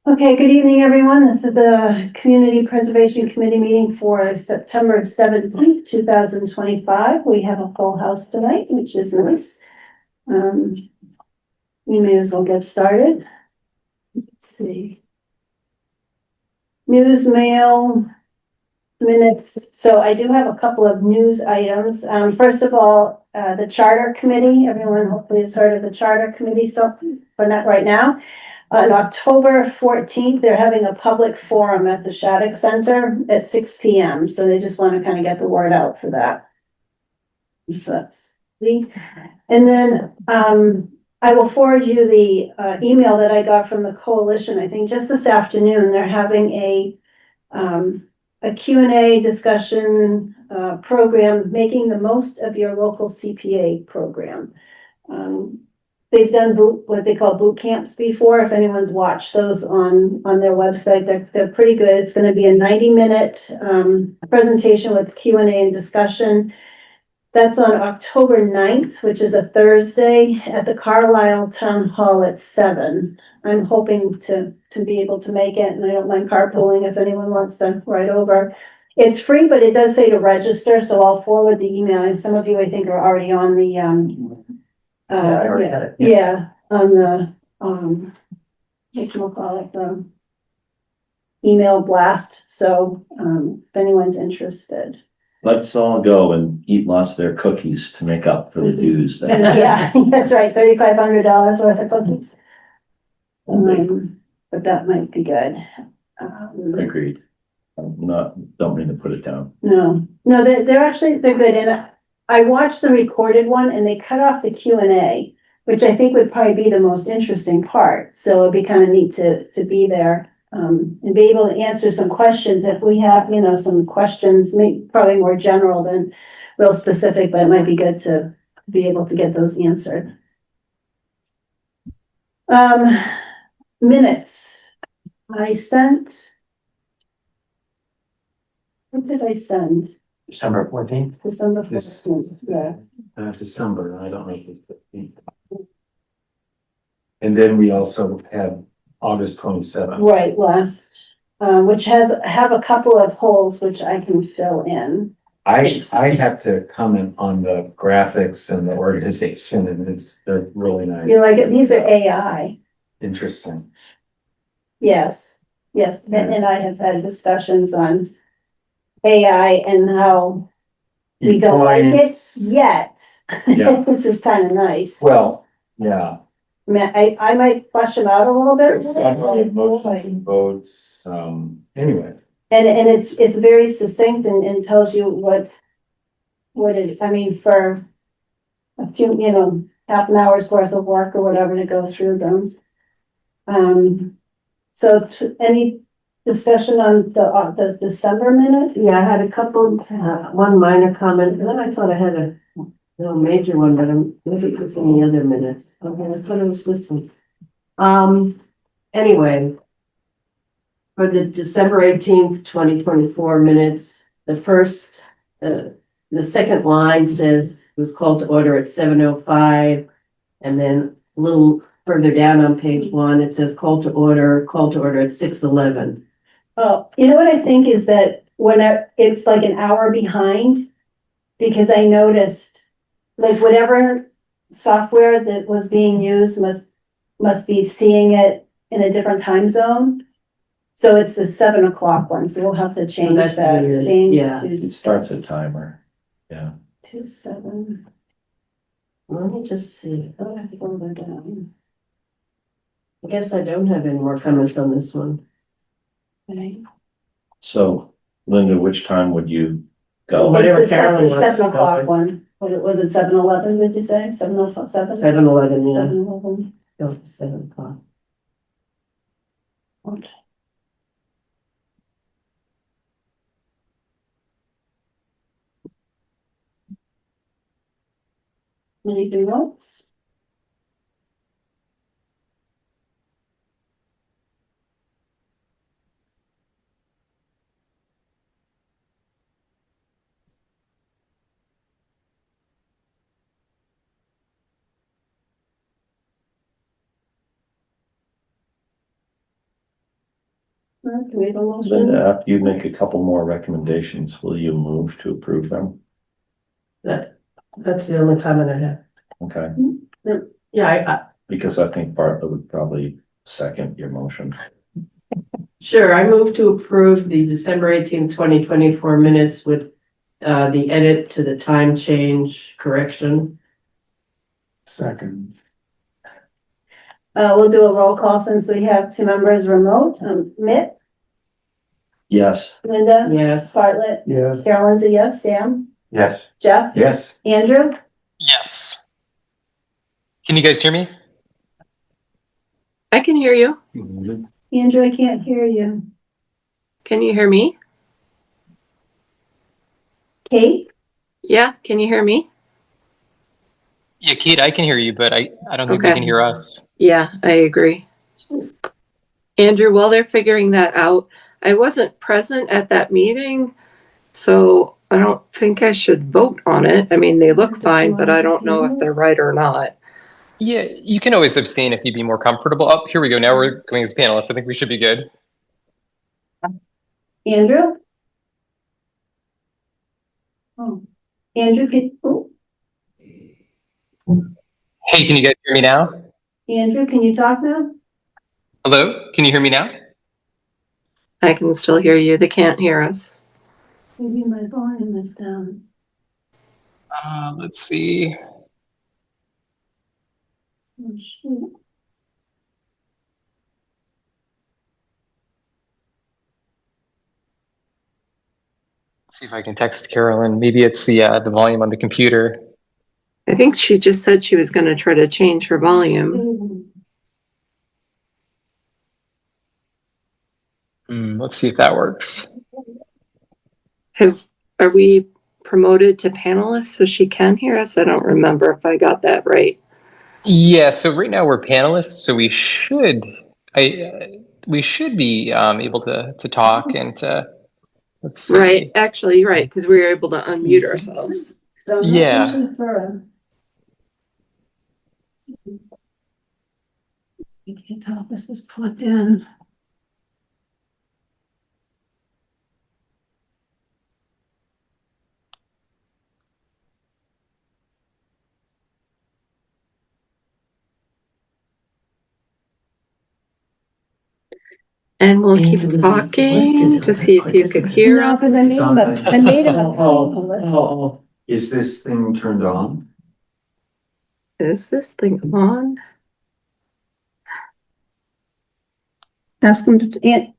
Okay, good evening, everyone. This is the Community Preservation Committee meeting for September 17th, 2025. We have a full house tonight, which is nice. We may as well get started. Let's see. News, mail, minutes. So I do have a couple of news items. First of all, the Charter Committee, everyone hopefully has heard of the Charter Committee, so, but not right now. On October 14th, they're having a public forum at the Shattuck Center at 6 p.m. So they just want to kind of get the word out for that. So that's me. And then I will forward you the email that I got from the coalition. I think just this afternoon, they're having a Q&A discussion program, making the most of your local CPA program. They've done what they call boot camps before. If anyone's watched those on their website, they're pretty good. It's going to be a 90-minute presentation with Q&A and discussion. That's on October 9th, which is a Thursday at the Carlisle Town Hall at 7. I'm hoping to be able to make it, and I don't mind carpooling if anyone wants to ride over. It's free, but it does say to register, so I'll forward the email. And some of you, I think, are already on the I already had it. yeah, on the whatchamacallit, the email blast. So if anyone's interested. Let's all go and eat lots of their cookies to make up for the dues. Yeah, that's right, $3,500 worth of cookies. But that might be good. Agreed. Don't mean to put it down. No, they're good. And I watched the recorded one and they cut off the Q&A, which I think would probably be the most interesting part. So it'd be kind of neat to be there and be able to answer some questions if we have, some questions, probably more general than real specific, but it might be good to be able to get those answered. Minutes. I sent. What did I send? December 14th. December This- 14th, yeah. December, I don't know if it's 15th. And then we also have August 27th. Right, last, which have a couple of holes which I can fill in. I have to comment on the graphics and the organization, and they're really nice. You like it? These are AI. Interesting. Yes, and I have had discussions on AI and how we don't like it Points. yet. Yeah. This is kind of nice. Well, yeah. I mean, I might flesh them out a little bit. Motions and votes, anyway. And it's very succinct and tells you what it, I mean, for a few, half an hour's worth of work or whatever to go through them. So any discussion on the December minute? Yeah, I had a couple, one minor comment, and then I thought I had a major one, but maybe it was in the other minutes. Okay, I thought it was this one. Anyway, for the December 18th, 2024 minutes, the second line says it was called to order at 7:05, and then a little further down on page 1, it says call to order at 6:11. Oh, you know what I think is that it's like an hour behind, because I noticed like whatever software that was being used must be seeing it in a different time zone. So it's the 7 o'clock one, so we'll have to change that's that. weird. Change Yeah. to It starts a timer. Yeah. 2/7. Let me just see. Oh, I have to go down. I guess I don't have any more comments on this one. Okay. So Linda, which time would you go? Whatever It's the Carolyn wants to 7 o'clock go. one. Was it 7:11, did you say? 7:07? 7:11, yeah. 7:11. Go for 7 o'clock. Okay. Anything else? Do we have a motion? Linda, after you make a couple more recommendations, will you move to approve them? That's the only comment I have. Okay, Yeah, because I think Bartlett would probably second your motion. sure, I move to approve the December 18th, 2024 minutes with the edit to the time change correction. Second. We'll do a roll call since we have two members remote. Mitt, Yes. Linda, Yes. Bartlett, Yes. Carolyn's a yes, Sam, Yes. Jeff, Yes. Andrew, Yes. Can you guys hear me? I can hear you. Andrew, I can't hear you. Can you hear me? Kate, Yeah, can you hear me? Yeah, Kate, I can hear you, but I don't think you Okay. can hear us. Yeah, I agree. Andrew, while they're figuring that out, I wasn't present at that meeting, so I don't think I should vote on it. I mean, they look fine, but I don't know if they're right or not. Yeah, you can always abstain if you'd be more comfortable. Oh, here we go. Now we're going as panelists. I think we should be good. Andrew? Oh, Andrew, Hey, can you guys hear me now? Andrew, can you talk now? Hello? Can you hear me now? I can still hear you. They can't hear us. Maybe my volume is down. Let's see. Oh, shoot. See if I can text Carolyn. Maybe it's the volume on the computer. I think she just said she was going to try to change her volume. Let's see if that works. Are we promoted to panelists so she can hear us? I don't remember if I got that right. Yeah, so right now we're panelists, so we should be able to talk and to let's see. Right, actually, you're right, because we were able to unmute ourselves. So I'm Yeah. looking for I can't tell if this is plugged in. And we'll keep talking to see if you could hear No, us. because I made him a panelist. Oh, is this thing turned on? Is this thing on? Ask him to,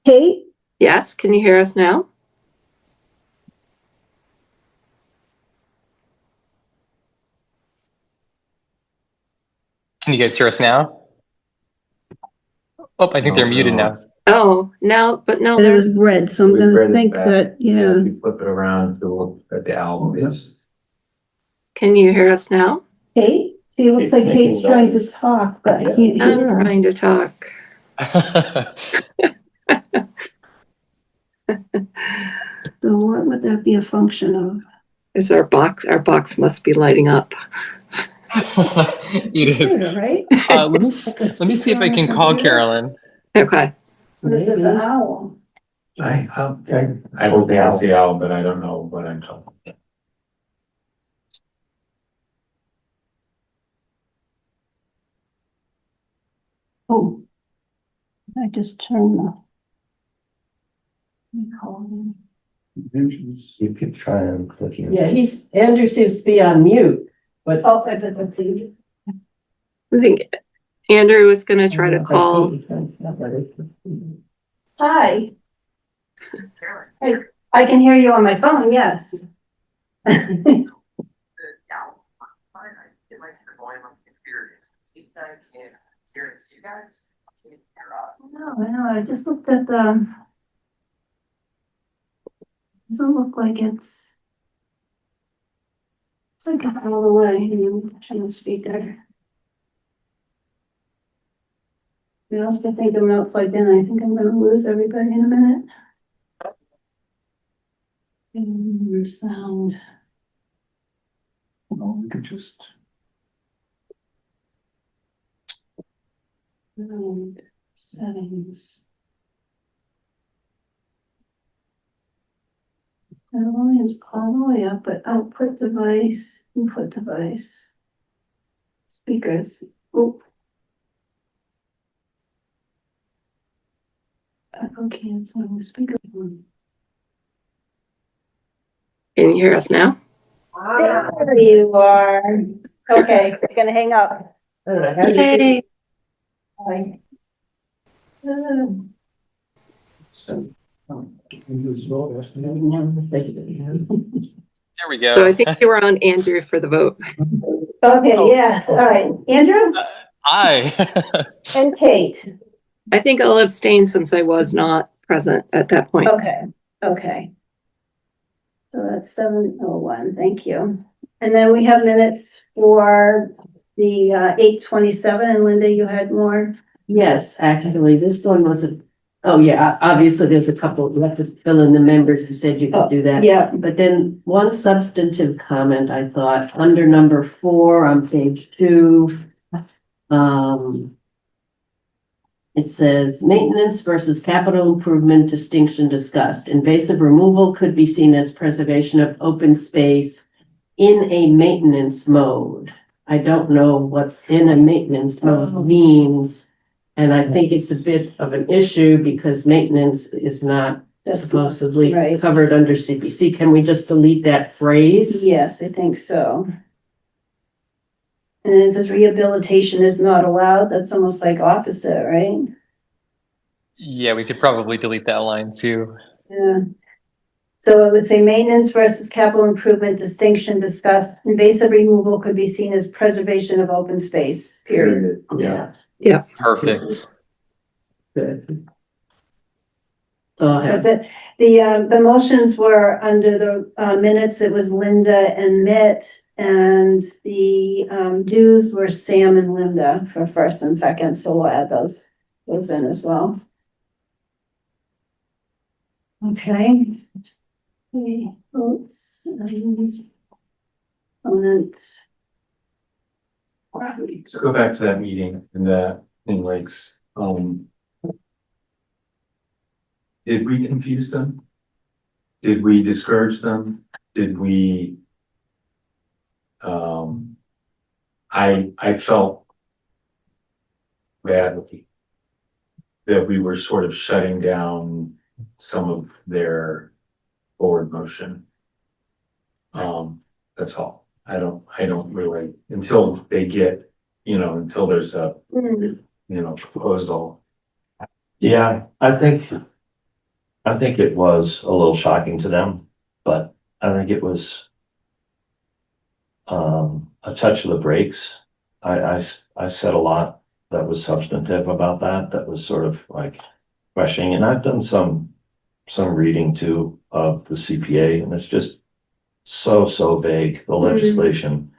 Kate, Yes, can you hear us now? Can you guys hear us now? Oh, I think they're muted now. Oh, now, but no, it they're, was red, so I'm We gonna read it think back. that, yeah. We flip it around to look at the album, yes. can you hear us now? Kate, see, it looks It's like making Kate's trying to noise. talk, but I Yeah. can't I'm hear her. trying to talk. So what would that be a function of? Is our box must be lighting up. It is. Computer, right? Let me see if I can call Carolyn. Okay. Or is it the owl? I hope it's the owl, but I don't know what I'm talking. Oh. I just turned the. Let me call him. You could try and click here. Yeah, Andrew seems to be on mute, but. Oh, I bet that's you. I think Andrew was going to try to call. Hi. I can hear you on my phone, yes. No, I know, I just looked at the. Doesn't look like it's. It's like it's all the way, I'm trying to speak there. I also think I'm not plugged in, I think I'm gonna lose everybody in a minute. Sound. Well, we could just. Settings. The volume's all the way up, but output device, input device. Speakers. Oh. Echo canceling the speaker. Can you hear us now? There you are. Okay, we're gonna hang up. Hey, Bye. There we so I go. think you were on Andrew for the vote. Okay, Oh. yes, all right. Andrew Hi. and Kate. I think I'll abstain since I was not present at that point. Okay, okay. So that's 7:01, thank you. And then we have minutes for the 8:27, and Linda, you had more? Yes, actually, this one wasn't, oh yeah, obviously there's a couple, you have to fill in the members who said you could do that. Yeah, But then one substantive comment, I thought, under number 4 on page 2. It says maintenance versus capital improvement distinction discussed. Invasive removal could be seen as preservation of open space in a maintenance mode. I don't know what in a maintenance mode means. And I think it's a bit of an issue because maintenance is not That's supposedly right. covered under CPC. Can we just delete that phrase? yes, I think so. And then it says rehabilitation is not allowed. That's almost like opposite, right? Yeah, we could probably delete that line too. Yeah. So it would say maintenance versus capital improvement distinction discussed. Invasive removal could be seen as preservation of open space, period. Yeah, Perfect. good. So I But have, the motions were under the minutes, it was Linda and Mitt, and the dues were Sam and Linda for first and second, so we'll add those in as well. Okay. Okay, votes, opponent. So go back to that meeting in Lakes, did we confuse them? Did we discourage them? Did we? I felt badly that we were sort of shutting down some of their forward motion. That's all. I don't really, until they get, until there's a, proposal. Yeah, I think it was a little shocking to them, but I think it was a touch of the brakes. I said a lot that was substantive about that was sort of like questioning, and I've done some reading too of the CPA, and it's just so vague. The legislation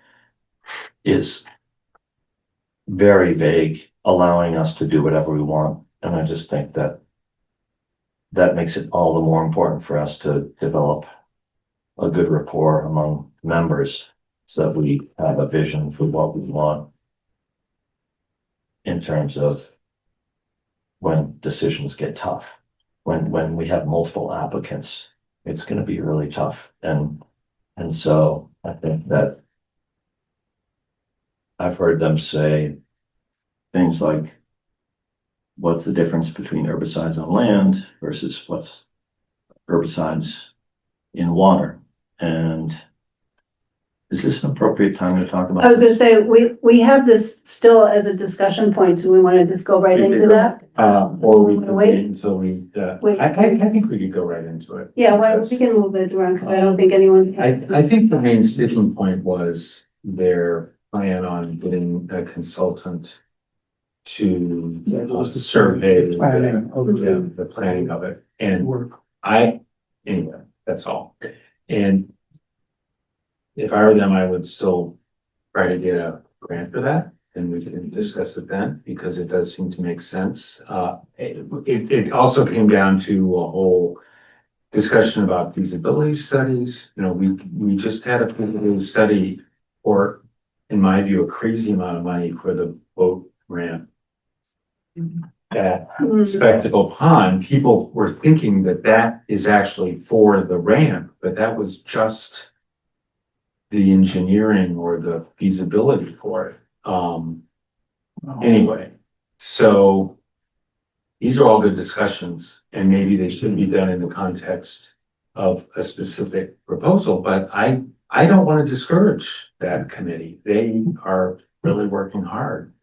is very vague, allowing us to do whatever we want. And I just think that makes it all the more important for us to develop a good rapport among members so that we have a vision for what we want in terms of when decisions get tough. When we have multiple applicants, it's going to be really tough. And so I think that I've heard them say things like, what's the difference between herbicides on land versus what's herbicides in water? And is this an appropriate time to talk about? I was gonna say, we have this still as a discussion point, do we wanna just go right into that? Or we could Wait. wait until we, Wait. I think we could go right into it. Yeah, well, we because can move it around, cause I don't think anyone. I think the main sticking point was their plan on getting a consultant to survey the planning of it. And anyway, that's all. And if I were them, I would still try to get a grant for that, and we can discuss it then, because it does seem to make sense. It also came down to a whole discussion about feasibility studies. We just had a feasibility study, or in my view, a crazy amount of money for the boat ramp. that Mm. Spectacle Pond, people were thinking that that is actually for the ramp, but that was just the engineering or the feasibility for it. Anyway, so these are all good discussions, and maybe they should be done in the context of a specific proposal, but I don't want to discourage that committee. They are really working hard.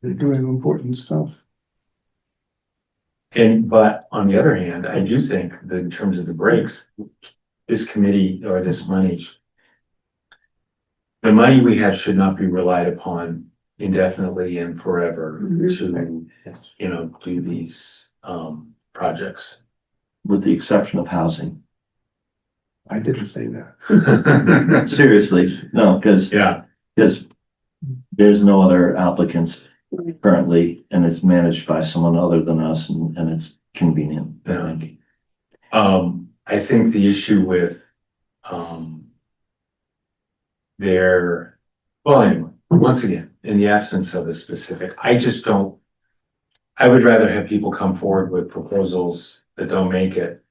They're doing important stuff. But on the other hand, I do think that in terms of the breaks, this committee or this money, the money we have should not be relied upon indefinitely and forever to, do these, projects. With the exception of housing. I didn't say that. Seriously, no, because Yeah, there's no other applicants currently, and it's managed by someone other than us, and it's convenient, I Yeah. think. I think the issue with, well, anyway, once again, in the absence of a specific, I would rather have people come forward with proposals that don't make it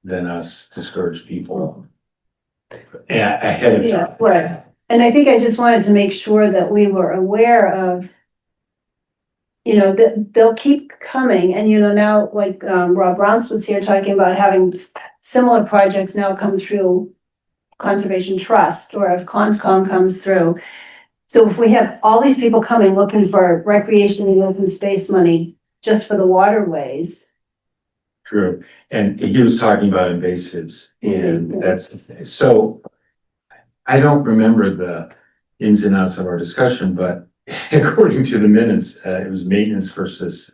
than us discourage people ahead of Yeah, time. right. And I think I just wanted to make sure that we were aware of, that they'll keep coming and, now like, Rob Brown's was here talking about having similar projects now come through Conservation Trust, or if Conscom comes through. So if we have all these people coming looking for recreation and open space money just for the waterways. True, and he was talking about invasives, and so I don't remember the ins and outs of our discussion, but according to the minutes, it was maintenance versus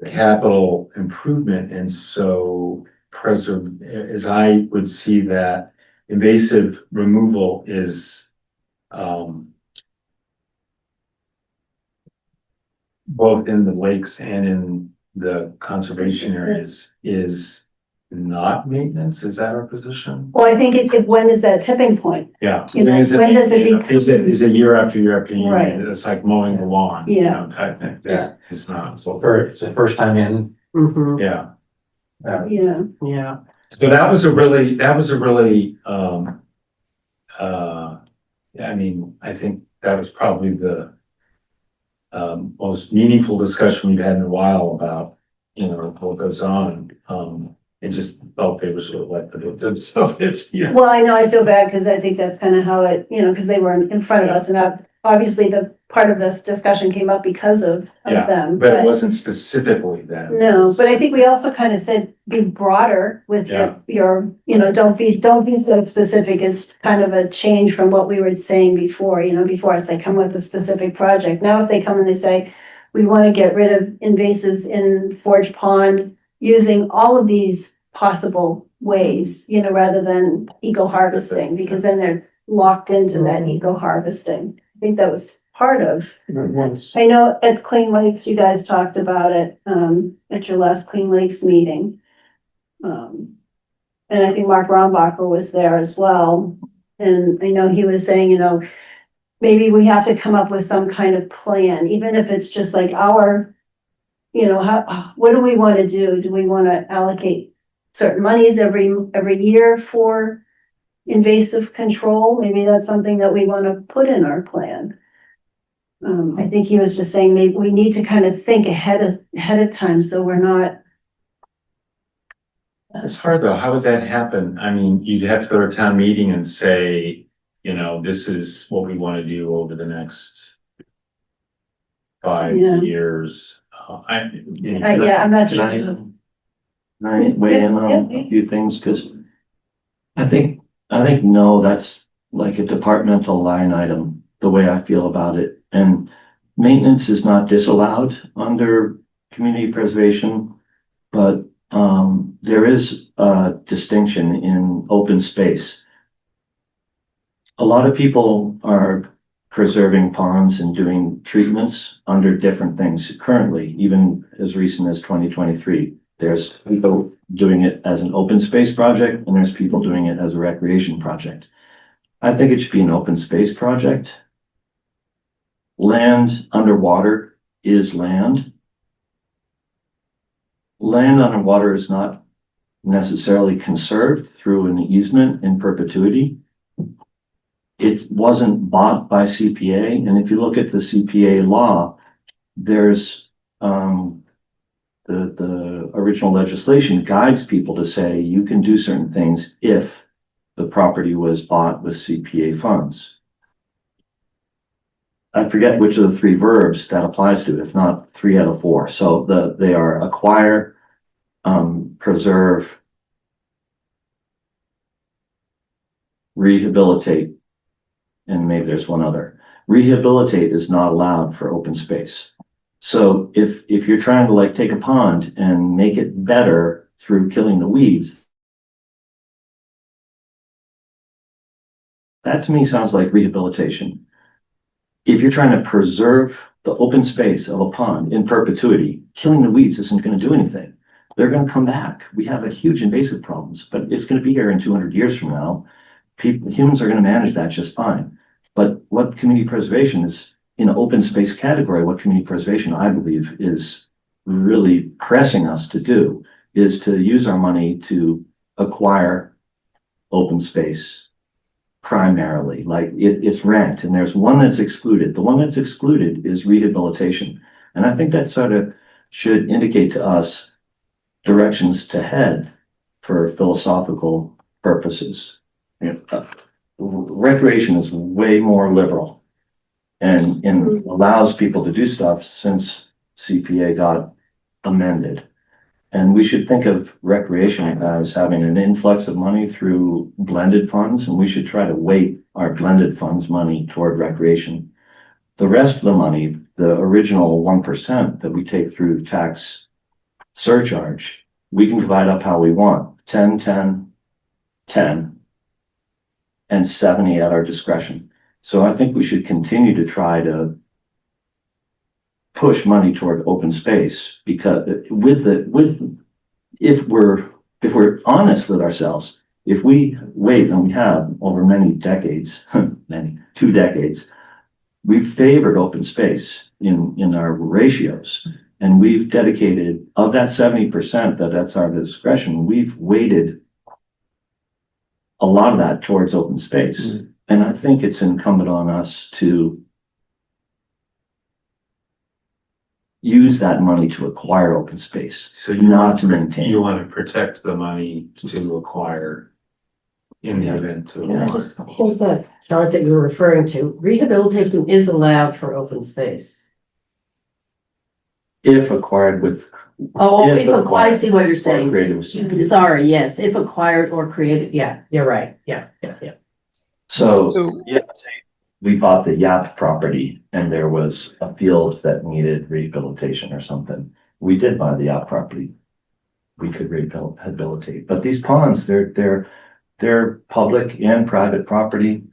capital improvement, and so as I would see that, invasive removal is both in the lakes and in the conservation areas is not maintenance. Is that our position? Well, I think when is that tipping point? Yeah. When does it Is it year after year after year? Right. It's like mowing the lawn. Yeah. Type thing. That is not. So, It's the first time in. yeah. Yeah. So that was a really, I think that was probably the most meaningful discussion we've had in a while about, what goes on. It just felt they were sort of like themselves. Well, I know I feel bad because I think that's kind of how it, because they were in front of us, and obviously the part of this discussion came up because of them. But it wasn't specifically that. No, but I think we also kind of said be broader with your, don't be so specific is kind of a change from what we were saying before, before it's like come with a specific project. Now, if they come and they say, we want to get rid of invasives in Forge Pond using all of these possible ways, rather than eco harvesting, because then they're locked into that eco harvesting. I think that was part of. I know at Clean Lakes, you guys talked about it, at your last Clean Lakes meeting. And I think Mark Rombacher was there as well. And I know he was saying, maybe we have to come up with some kind of plan, even if it's just like what do we want to do? Do we want to allocate certain monies every year for invasive control? Maybe that's something that we want to put in our plan. I think he was just saying maybe we need to kind of think ahead of time, so we're not. It's hard though. How would that happen? I mean, you'd have to go to a town meeting and say, this is what we want to do over the next 5 years. I'm not sure. Can I weigh in on a few things? Because I think no, that's like a departmental line item, the way I feel about it. And maintenance is not disallowed under community preservation, but there is a distinction in open space. A lot of people are preserving ponds and doing treatments under different things currently, even as recent as 2023. There's people doing it as an open space project, and there's people doing it as a recreation project. I think it should be an open space project. Land underwater is land. Land on water is not necessarily conserved through an easement in perpetuity. It wasn't bought by CPA, and if you look at the CPA law, there's the original legislation guides people to say you can do certain things if the property was bought with CPA funds. I forget which of the three verbs that applies to, if not 3 out of 4. So they are acquire, preserve, rehabilitate, and maybe there's one other. Rehabilitate is not allowed for open space. So if you're trying to like take a pond and make it better through killing the weeds, that to me sounds like rehabilitation. If you're trying to preserve the open space of a pond in perpetuity, killing the weeds isn't going to do anything. They're going to come back. We have a huge invasive problems, but it's going to be here in 200 years from now. Humans are going to manage that just fine. But what community preservation is in an open space category, what community preservation, I believe, is really pressing us to do is to use our money to acquire open space primarily. Like it's ranked, and there's one that's excluded. The one that's excluded is rehabilitation. And I think that sort of should indicate to us directions to head for philosophical purposes. Recreation is way more liberal and allows people to do stuff since CPA got amended. And we should think of recreation as having an influx of money through blended funds, and we should try to weight our blended funds money toward recreation. The rest of the money, the original 1% that we take through tax surcharge, we can divide up how we want, 10, 10, 10, and 70 at our discretion. So I think we should continue to try to push money toward open space, because if we're honest with ourselves, if we wait, and we have over many decades, 2 decades, we've favored open space in our ratios, and we've dedicated of that 70% that's our discretion, we've weighted a lot of that towards open space. And I think it's incumbent on us to use that money to acquire open space, So not to maintain. You want to protect the money to acquire in the event to Yeah. acquire. Here's that chart that you were referring to. Rehabilitation is allowed for open space. If acquired with. Oh, If if acquired, I acquired see what you're or saying. creative. Sorry, yes, if acquired or created, yeah, you're right, yeah. So, yeah, we bought the Yap property and there was a field that needed rehabilitation or something. We did buy the Yap property. We could rehabilitate, but these ponds, they're public and private property.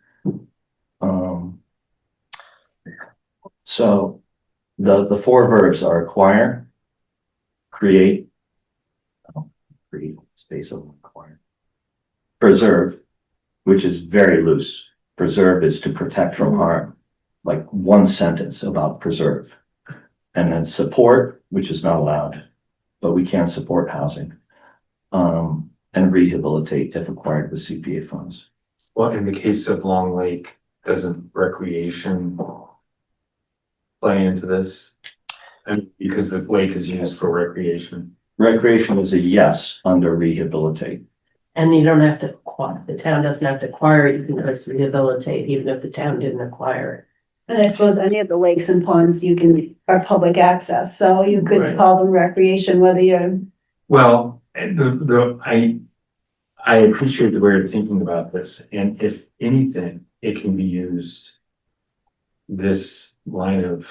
So the 4 verbs are acquire, create space of acquire, preserve, which is very loose. Preserve is to protect from harm, like one sentence about preserve. And then support, which is not allowed, but we can support housing. And rehabilitate if acquired with CPA funds. Well, in the case of Long Lake, doesn't recreation play into this? And because the lake is used for recreation. Recreation is a yes under rehabilitate. And you don't have to acquire, the town doesn't have to acquire it, you can just rehabilitate, even if the town didn't acquire it. And I suppose any of the lakes and ponds are public access, so you could Right. call them recreation, whether you're. Well, I appreciate the way you're thinking about this, and if anything, it can be used. This line of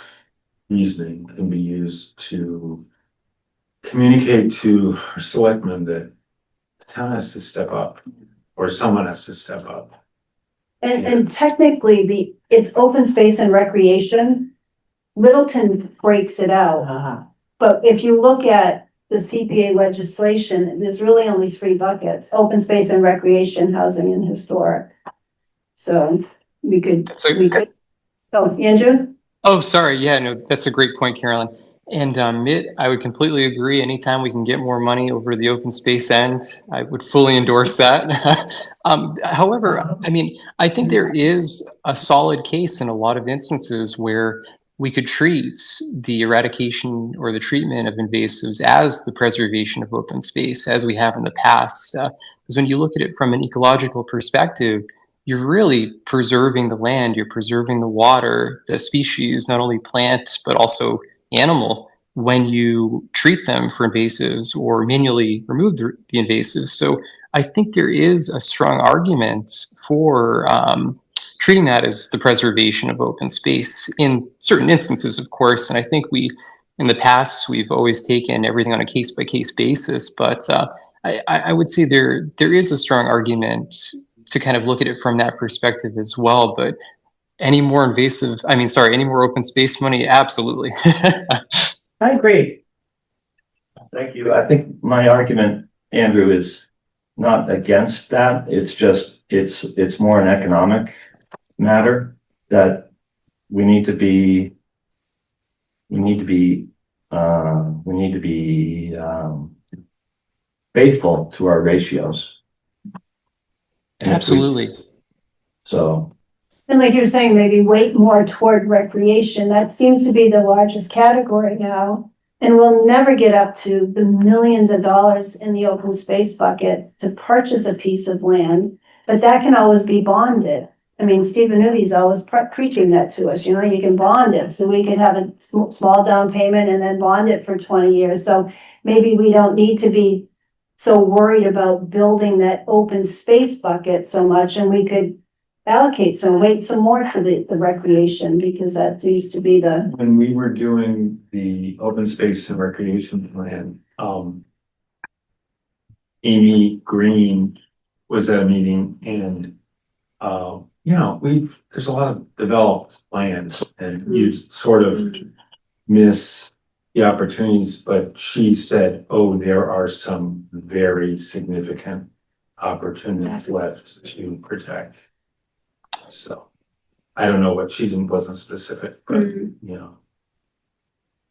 reasoning can be used to communicate to our selectmen that the town has to step up, or someone has to step up. And technically, it's open space and recreation. Littleton breaks it out, but if you look at the CPA legislation, there's really only 3 buckets: open space and recreation, housing, and historic. So we could, so Andrew? Oh, sorry. Yeah, no, that's a great point, Carolyn. And I would completely agree. Anytime we can get more money over the open space end, I would fully endorse that. However, I mean, I think there is a solid case in a lot of instances where we could treat the eradication or the treatment of invasives as the preservation of open space, as we have in the past. Because when you look at it from an ecological perspective, you're really preserving the land, you're preserving the water, the species, not only plant, but also animal, when you treat them for invasives or manually remove the invasives. So I think there is a strong argument for treating that as the preservation of open space in certain instances, of course. And I think in the past, we've always taken everything on a case by case basis, but I would say there is a strong argument to kind of look at it from that perspective as well. But any more any more open space money? Absolutely. I agree. Thank you. I think my argument, Andrew, is not against that. It's just, it's more an economic matter that we need to be, faithful to our ratios. And Absolutely. So, And like you're saying, maybe weight more toward recreation. That seems to be the largest category now. And we'll never get up to the millions of dollars in the open space bucket to purchase a piece of land, but that can always be bonded. I mean, Stephen Newby's always preaching that to us, you know, you can bond it, so we can have a small down payment and then bond it for 20 years. So maybe we don't need to be so worried about building that open space bucket so much, and we could allocate some more to the recreation, because that seems to be the. When we were doing the open space and recreation plan, Amy Green was at a meeting, and you know, there's a lot of developed land, and you sort of miss the opportunities, but she said, oh, there are some very significant opportunities left to protect. So I don't know what wasn't specific, but you know.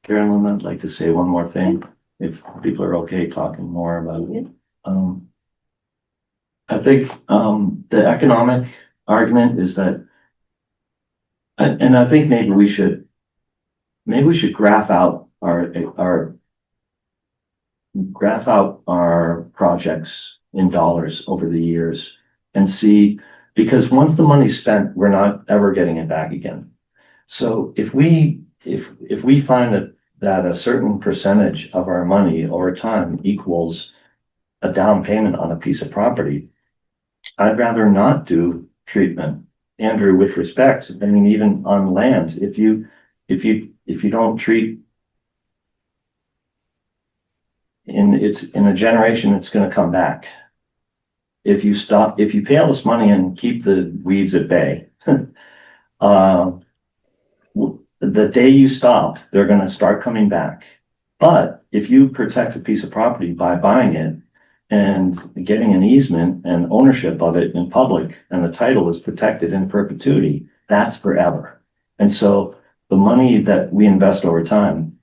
Carolyn, I'd like to say one more thing, if people are okay talking more about it. I think the economic argument is that, and I think maybe we should graph out our projects in dollars over the years and see, because once the money's spent, we're not ever getting it back again. So if we find that a certain percentage of our money over time equals a down payment on a piece of property, I'd rather not do treatment. Andrew, with respect, I mean, even on land, if you don't treat in a generation, it's going to come back. If you pay all this money and keep the weeds at bay, the day you stop, they're going to start coming back. But if you protect a piece of property by buying it and getting an easement and ownership of it in public, and the title is protected in perpetuity, that's forever. And so the money that we invest over time,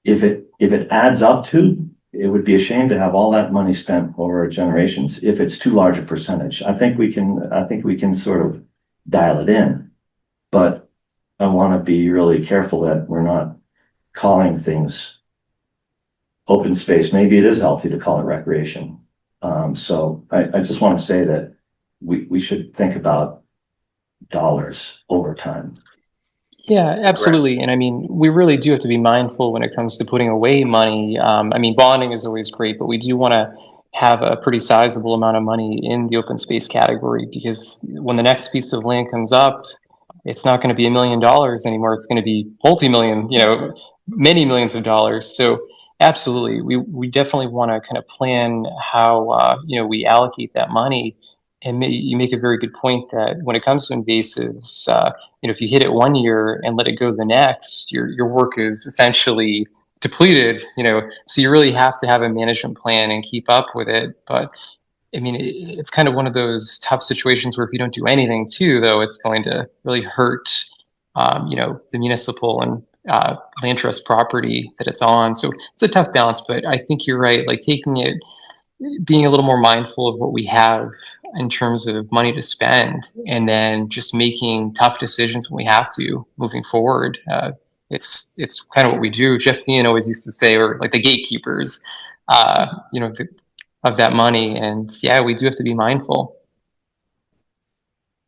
if it adds up to, it would be a shame to have all that money spent over generations if it's too large a percentage. I think we can sort of dial it in, but I want to be really careful that we're not calling things open space. Maybe it is healthy to call it recreation. So I just want to say that we should think about dollars over time. Yeah, absolutely. And I mean, we really do have to be mindful when it comes to putting away money. I mean, bonding is always great, but we do want to have a pretty sizable amount of money in the open space category, because when the next piece of land comes up, it's not going to be $1 million anymore. It's going to be multi-million, you know, many millions of dollars. So absolutely, we definitely want to kind of plan how, you know, we allocate that money. And you make a very good point that when it comes to invasives, you know, if you hit it one year and let it go the next, your work is essentially depleted, you know, so you really have to have a management plan and keep up with it. But I mean, it's kind of one of those tough situations where if you don't do anything too, though, it's going to really hurt the municipal and land trust property that it's on. So it's a tough balance, but I think you're right. Like being a little more mindful of what we have in terms of money to spend, and then just making tough decisions when we have to moving forward. It's kind of what we do. Jeff Thean always used to say, we're like the gatekeepers, of that money. And yeah, we do have to be mindful.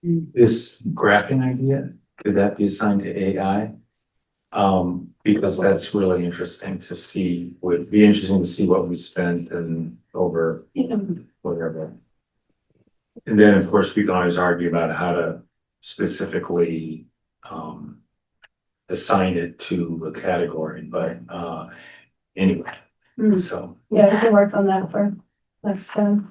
This graphing idea, could that be assigned to AI? Because that's really interesting to see, would be interesting to see what we spent and over whatever. And then, of course, we can always argue about how to specifically assign it to a category, but anyway, so. Yeah, we can work on that for next time.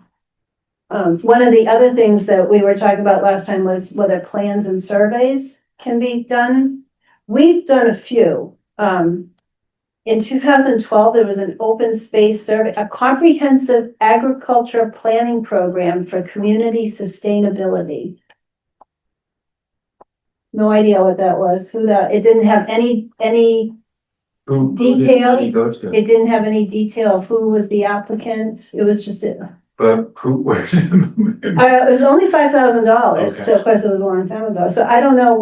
One of the other things that we were talking about last time was whether plans and surveys can be done. We've done a few. In 2012, there was an open space survey, a comprehensive agriculture planning program for community sustainability. No idea what that was, it didn't have any Who detail. did the money go to? It didn't have any detail of who was the applicant. It was just But where did it was only $5,000. Okay. So of course it was a long time ago. So I don't know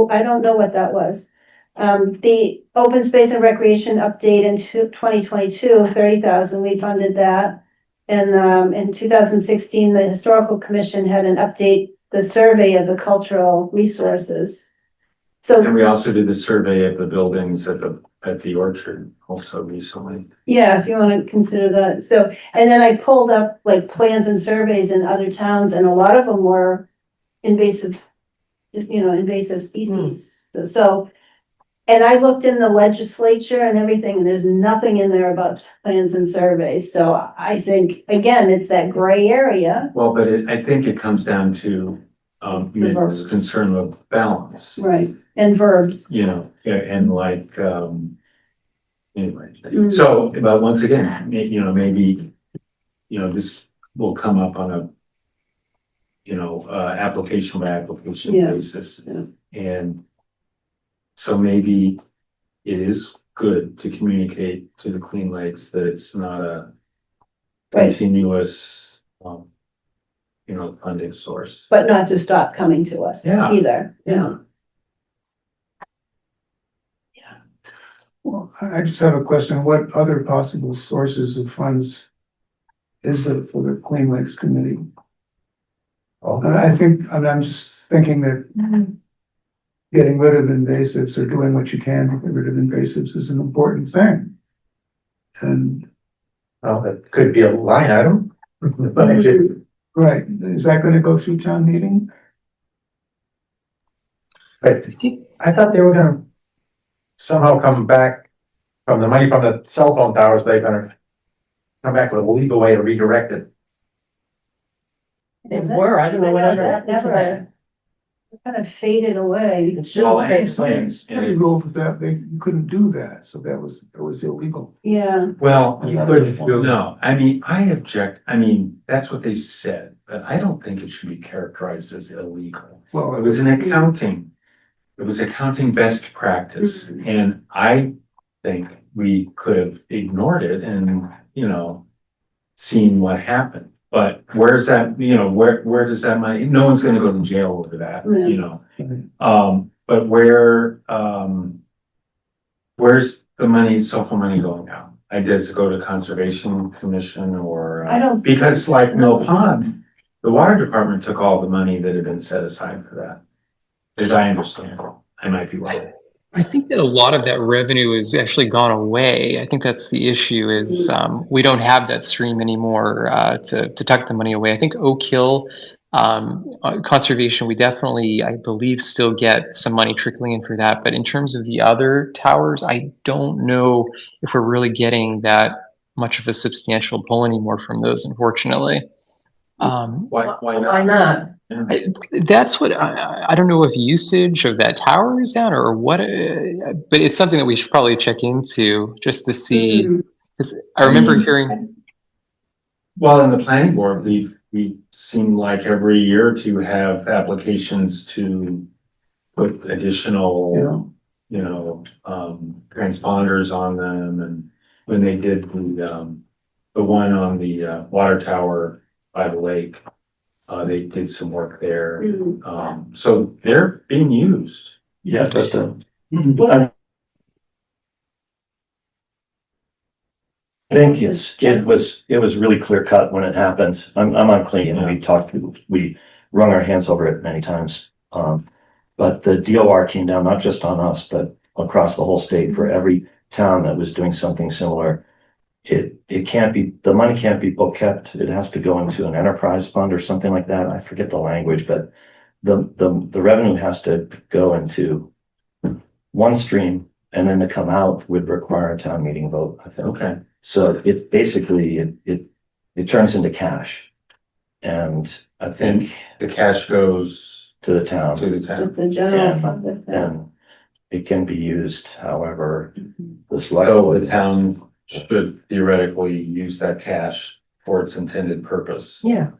what that was. The open space and recreation update in 2022, 30,000, we funded that. And in 2016, the historical commission had an update, the survey of the cultural resources. So And we also did the survey of the buildings at the orchard also recently. yeah, if you want to consider that. So, and then I pulled up like plans and surveys in other towns, and a lot of them were invasive species. So, and I looked in the legislature and everything, and there's nothing in there about plans and surveys. So I think, again, it's that gray area. Well, but I think it comes down to Mitt's verbs. concern of balance. Right. And verbs. And like, anyway. Mm. So, but once again, maybe, this will come up on a, application by application Yeah. basis. Yeah. And so maybe it is good to communicate to the Clean Lakes that it's not a Right. continuous, funding source. But not to stop coming to us Yeah. either. Yeah. Well, I just have a question. What other possible sources of funds is there for the Clean Lakes Committee? And I think, I'm just thinking that getting rid of invasives or doing what you can to get rid of invasives is an important thing. And Well, that could be a line item. right, is that gonna go through town meeting? But I thought they were gonna somehow come back from the money from the cell phone towers, they're gonna come back with a legal way to redirect it. They were, I don't know whatever. That never kind of faded away. It should Well, have and- been. Study ruled that they couldn't do that, so that was illegal. Yeah. Well, You couldn't do. no, I object, that's what they said, but I don't think it should be characterized as illegal. Well, It was an accounting best practice, and I think we could have ignored it and, seen what happened. But where's that, where does that money, no one's gonna go to jail over that, but where's the money, cell phone money going now? Does it go to Conservation Commission or? I don't- Because like Mill Pond, the water department took all the money that had been set aside for that. As I understand it, I might be wrong. I think that a lot of that revenue has actually gone away. I think that's the issue is we don't have that stream anymore to tuck the money away. I think Oak Hill conservation, we definitely, I believe, still get some money trickling in for that. But in terms of the other towers, I don't know if we're really getting that much of a substantial pull anymore from those, unfortunately. Why not? Why not? That's what I don't know if usage of that tower is down or what, but it's something that we should probably check into just to see. Because I remember hearing. Well, in the planning board, we seem like every year to have applications to put additional transponders on them, and when they did the one on the water tower by the lake, they did some work there. So they're being used. Yeah, but I think it was really clear cut when it happened. I'm on clean, and we wrung our hands over it many times. But the DOR came down not just on us, but across the whole state for every town that was doing something similar. It can't be, the money can't be book kept. It has to go into an enterprise fund or something like that. I forget the language, but the revenue has to go into one stream, and then to come out would require a town meeting vote, I think. Okay. So it basically, it turns into cash. And I think The cash goes to the town. to the town. The general fund. And it can be used however the So select. the town should theoretically use that cash for its intended purpose. Yeah.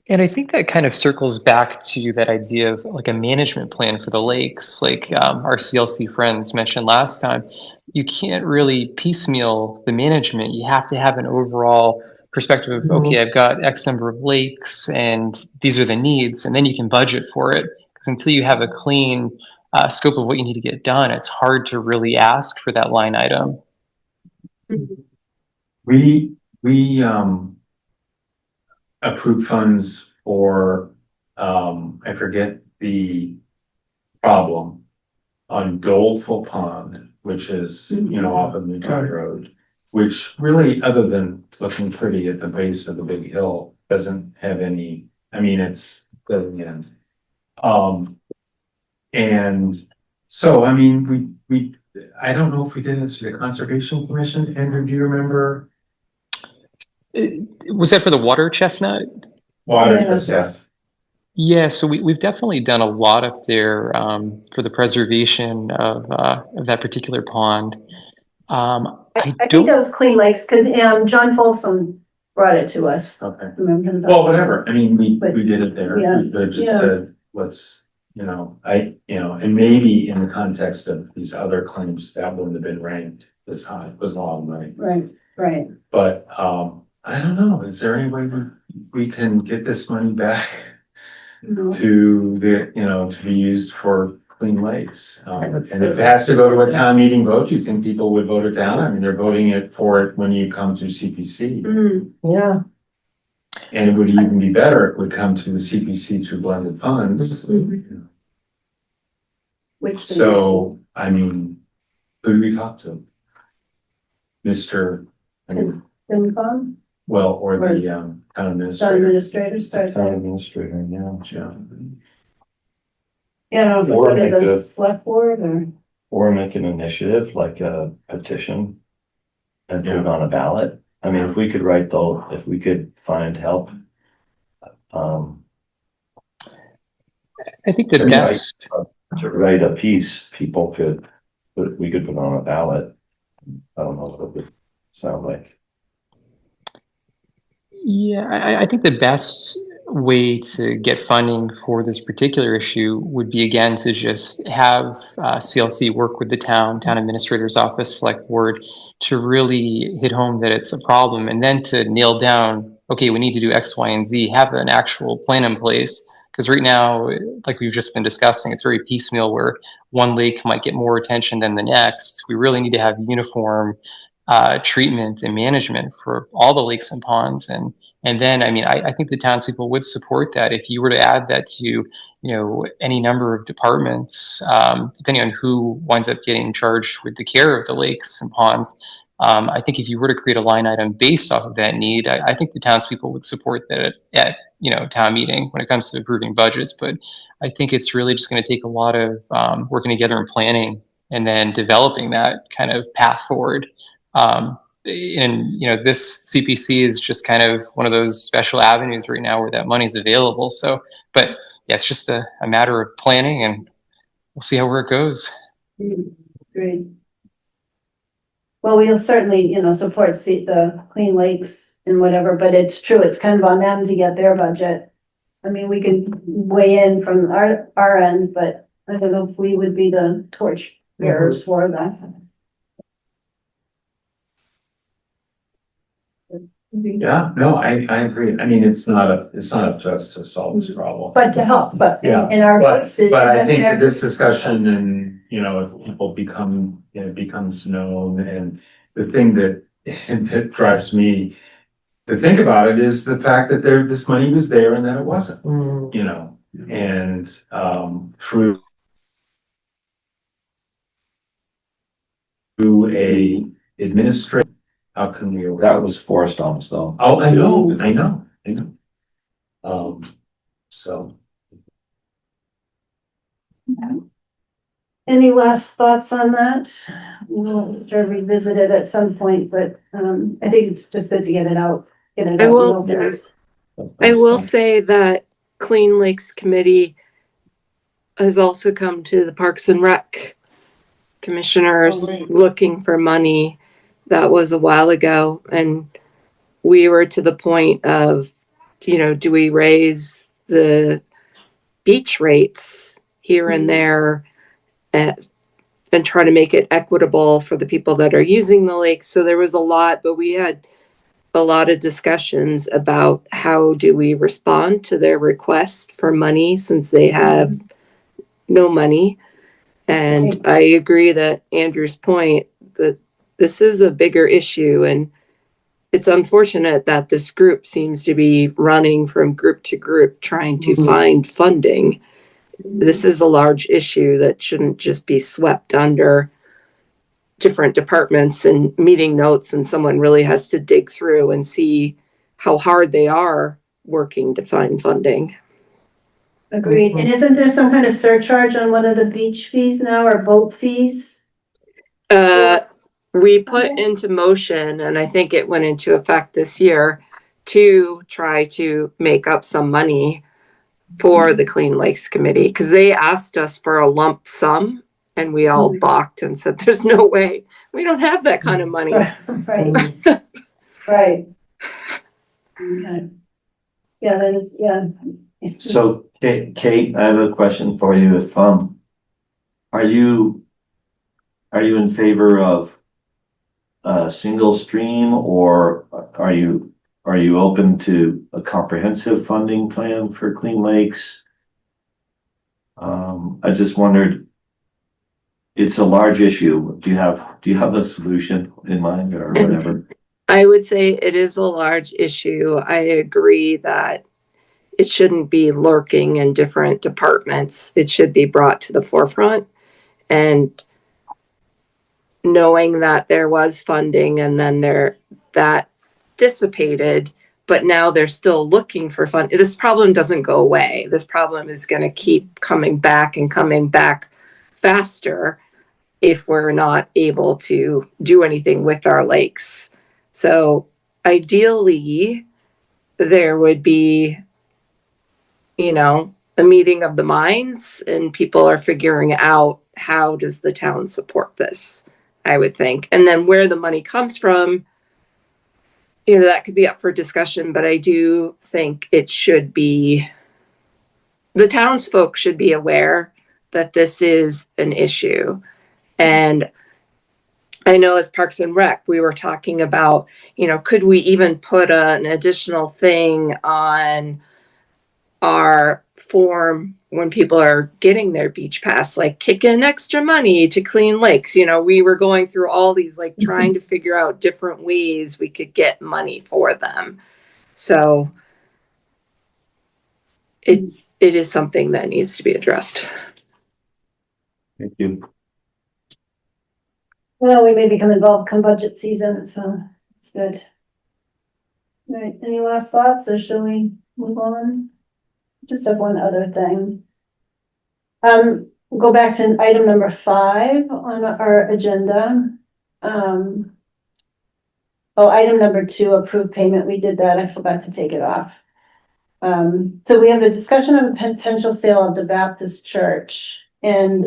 And I think that kind of circles back to that idea of like a management plan for the lakes, like our CLC friends mentioned last time. You can't really piecemeal the management. You have to have an overall perspective of, okay, I've got X number of lakes and these are the needs, and then you can budget for it. Because until you have a clean scope of what you need to get done, it's hard to really ask for that line item. We approved funds for, I forget the problem on Doleful Pond, which is, off of Newtown Road, which really, other than looking pretty at the base of the big hill, doesn't have any, it's filling in. And so, I don't know if we did this to the Conservation Commission. Andrew, do you remember? Was that for the water chestnut? Water, Yes. Yeah, so we've definitely done a lot up there for the preservation of that particular pond. I think that was Clean Lakes, because John Folsom brought it to us. Okay. Remember that? Well, whatever. We did it there. Yeah. We could have just said, let's, and maybe in the context of these other claims, that wouldn't have been ranked as high, as long, right? Right. But, I don't know. Is there any way we can get this money back to to be used for Clean Lakes? And if it has to go to a town meeting vote, do you think people would vote it down? They're voting for it when you come to CPC. Yeah. And it would even be better, it would come to the CPC through blended funds. So, who do we talk to? Mr. FinCom? Well, or the town Town administrator. administrator starts. Town administrator, yeah. Yeah, I don't know, Or if we go make to the a- select board Or make an initiative like a petition and put it on a ballot. If we could if we could find help. I think the to best. To write a piece, we could put it on a ballot. I don't know what it would sound like. Yeah, I think the best way to get funding for this particular issue would be, again, to just have CLC work with the town administrator's office, select board, to really hit home that it's a problem, and then to nail down, okay, we need to do X, Y, and Z, have an actual plan in place. Because right now, like we've just been discussing, it's very piecemeal where one lake might get more attention than the next. We really need to have uniform treatment and management for all the lakes and ponds. And then, I think the townspeople would support that if you were to add that to, any number of departments, depending on who winds up getting charged with the care of the lakes and ponds. I think if you were to create a line item based off of that need, I think the townspeople would support that at town meeting when it comes to approving budgets. But I think it's really just going to take a lot of working together and planning, and then developing that kind of path forward. This CPC is just kind of one of those special avenues right now where that money is available. So, but yeah, it's just a matter of planning, and we'll see where it goes. Great. Well, we'll certainly, support the Clean Lakes and whatever, but it's true, it's kind of on them to get their budget. We can weigh in from our end, but I don't know if we would be the torch bearers for that. Yeah, no, I agree. I mean, it's not up to us to solve this problem. But to help, but Yeah, in our But, voices. but I think that this discussion and, you know, if people become, it becomes known, and the thing that, that drives me to think about it is the fact that this money was there and that it wasn't, you know, and, through a administrative, how can we? That was forced almost though. Oh, I know. So. Any last thoughts on that? We'll sure revisit it at some point, but I think it's just good to get it out. Get it I out will- in the open. I will say that Clean Lakes Committee has also come to the Parks and Rec commissioners looking for money. That was a while ago, and we were to the point of, you know, do we raise the beach rates here and there and try to make it equitable for the people that are using the lake? So there was a lot, but we had a lot of discussions about how do we respond to their request for money since they have no money. And I agree that Andrew's point that this is a bigger issue, and it's unfortunate that this group seems to be running from group to group trying to find funding. This is a large issue that shouldn't just be swept under different departments and meeting notes, and someone really has to dig through and see how hard they are working to find funding. Agreed. And isn't there some kind of surcharge on one of the beach fees now, or boat fees? We put into motion, and I think it went into effect this year, to try to make up some money for the Clean Lakes Committee, because they asked us for a lump sum and we all balked and said, there's no way, we don't have that kind of money. Right. Right. Okay. Yeah, that is, yeah. So Kate, I have a question for you. If, are you in favor of a single stream, or are you open to a comprehensive funding plan for Clean Lakes? I just wondered, it's a large issue. Do you have a solution in mind or whatever? I would say it is a large issue. I agree that it shouldn't be lurking in different departments. It should be brought to the forefront. And knowing that there was funding and then that dissipated, but now they're still looking for fund. This problem doesn't go away. This problem is going to keep coming back and coming back faster if we're not able to do anything with our lakes. So ideally, there would be, you know, a meeting of the minds, and people are figuring out how does the town support this, I would think. And then where the money comes from, you know, that could be up for discussion, but I do think it should be, the townsfolk should be aware that this is an issue. And I know as Parks and Rec, we were talking about, you know, could we even put an additional thing on our form when people are getting their beach pass, like kick in extra money to Clean Lakes. You know, we were going through all these, like trying to figure out different ways we could get money for them. So it is something that needs to be addressed. Thank you. Well, we may become involved come budget season, so it's good. All right, any last thoughts, or shall we move on? Just have one other thing. Go back to item number 5 on our agenda. Oh, item number 2, approved payment. We did that. I forgot to take it off. So we have a discussion on potential sale of the Baptist church. and,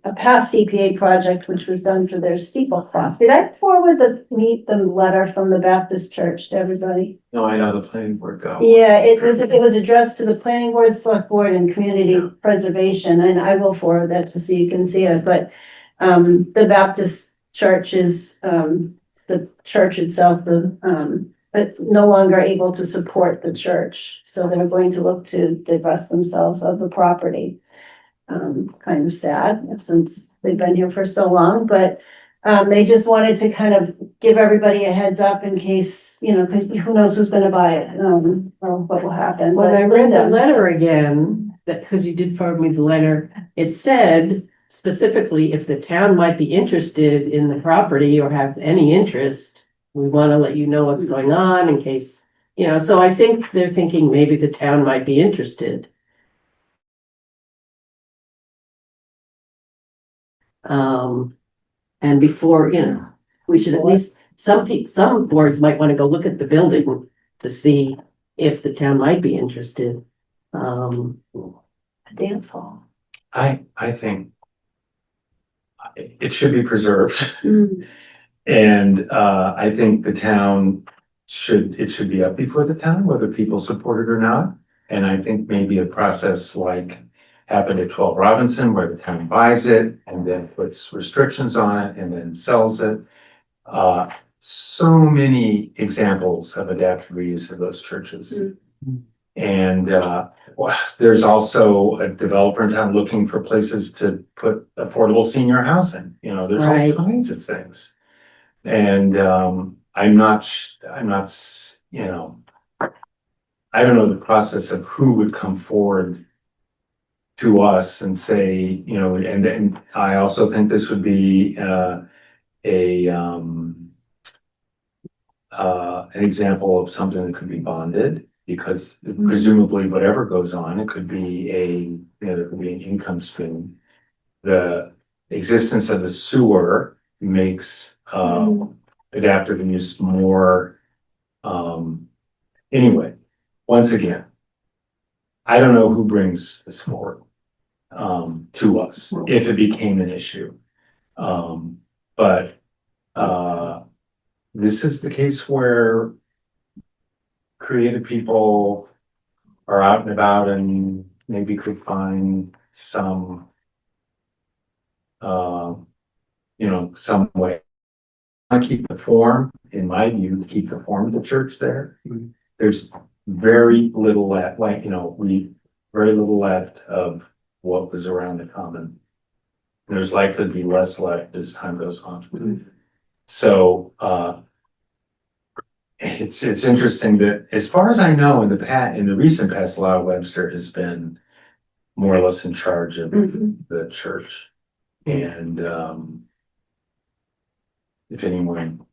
a past CPA project, which was done for their steeple clock. Did I forward the letter from the Baptist church to everybody? No, I know the planning board go. Yeah, it was addressed to the planning board, select board, and community preservation, and I will forward that to so you can see it, but, the Baptist church is, the church itself, but no longer able to support the church, so they're going to look to divest themselves of the property. Kind of sad, since they've been here for so long, but, they just wanted to kind of give everybody a heads up in case, you know, 'cause who knows who's gonna buy it, or what will happen. When But I read the Linda- letter again, that, because you did forward me the letter, it said specifically if the town might be interested in the property or have any interest, we want to let you know what's going on in case, you know, so I think they're thinking maybe the town might be interested. And before, you know, we should at least, some boards might want to go look at the building to see if the town might be interested. A dance hall. I think it should be preserved. Mm. And I think the town it should be up before the town, whether people support it or not. And I think maybe a process like happened at 12 Robinson, where the town buys it and then puts restrictions on it and then sells it. So many examples of adaptive reuse of those churches. And well, there's also a developer in town looking for places to put affordable senior housing. You know, there's Right. all kinds of things. And I'm not, you know, I don't know the process of who would come forward to us and say, you know, and then I also think this would be an example of something that could be bonded, because presumably whatever goes on, it could be there could be an income stream. The existence of the sewer makes adaptive use more. Anyway, once again, I don't know who brings this forward to us if it became an issue. But this is the case where creative people are out and about and maybe could find some, you know, some way. I keep the form, in my view, to keep the form of the church there. There's very little left, like, you know, very little left of what was around the common. There's likely to be less left as time goes on. So, it's interesting that, as far as I know, in the recent past, Lyle Webster has been more or less in charge of the church. And, if anyone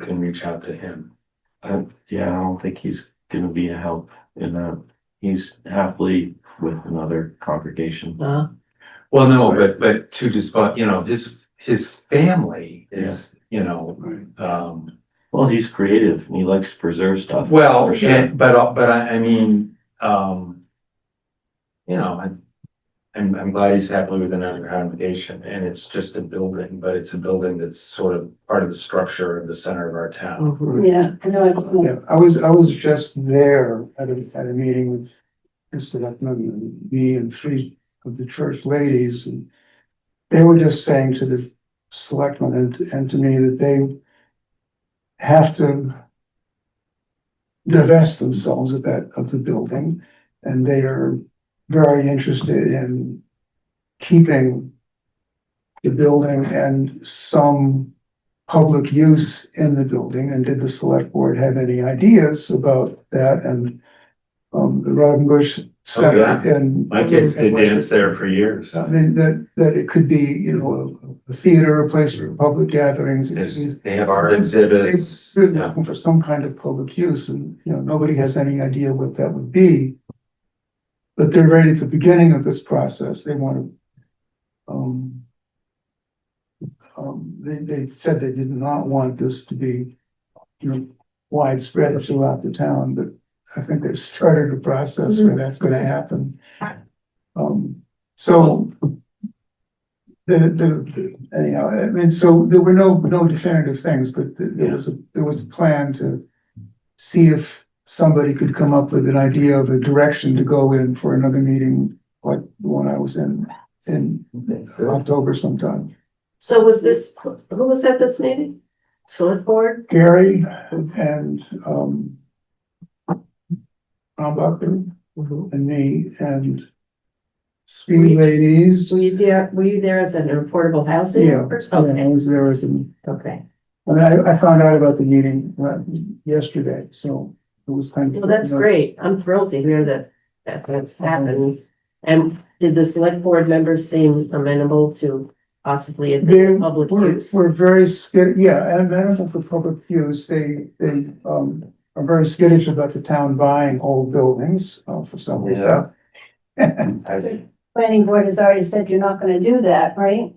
can reach out to him. Yeah, I don't think he's gonna be a help in that. He's happily with another congregation. Well, no, but to just, you know, his family is, you know, Well, he's creative and he likes to preserve stuff. well, for sure. but I mean, you know, I'm glad he's happily with another congregation, and it's just a building, but it's a building that's sort of part of the structure of the center of our town. Yeah, I know, it's, Yeah, I was just there at a meeting with the selectmen and me and three of the church ladies, and they were just saying to the selectmen and to me that they have to divest themselves of the building, and they are very interested in keeping the building and some public use in the building. And did the select board have any ideas about that? And the Rodenbush Center and My kids did dance there for years. I mean, that it could be, you know, a theater, a place for public gatherings. They have art exhibits. They're looking for some kind of public use, and, you know, nobody has any idea what that would be. But they're right at the beginning of this process. They want to, they said they did not want this to be, you know, widespread throughout the town, but I think they've started a process where that's gonna happen. So anyhow, I mean, so there were no definitive things, but there was a plan to see if somebody could come up with an idea of a direction to go in for another meeting, like the one I was in October sometime. So was this, who was at this meeting? Select board? Gary and Brombacher and me and Speed Ladies. Were you there as an affordable housing? Yeah, person? I Okay, was there as an, okay. I mean, I found out about the meeting yesterday, so it was kind of. Well, that's great. I'm thrilled to hear that that's happened. And did the select board members seem amenable to possibly a They public were, use? were very skittish, yeah, and amenable for public use. They are very skittish about the town buying old buildings, for some reason. Planning board has already said you're not gonna do that, right?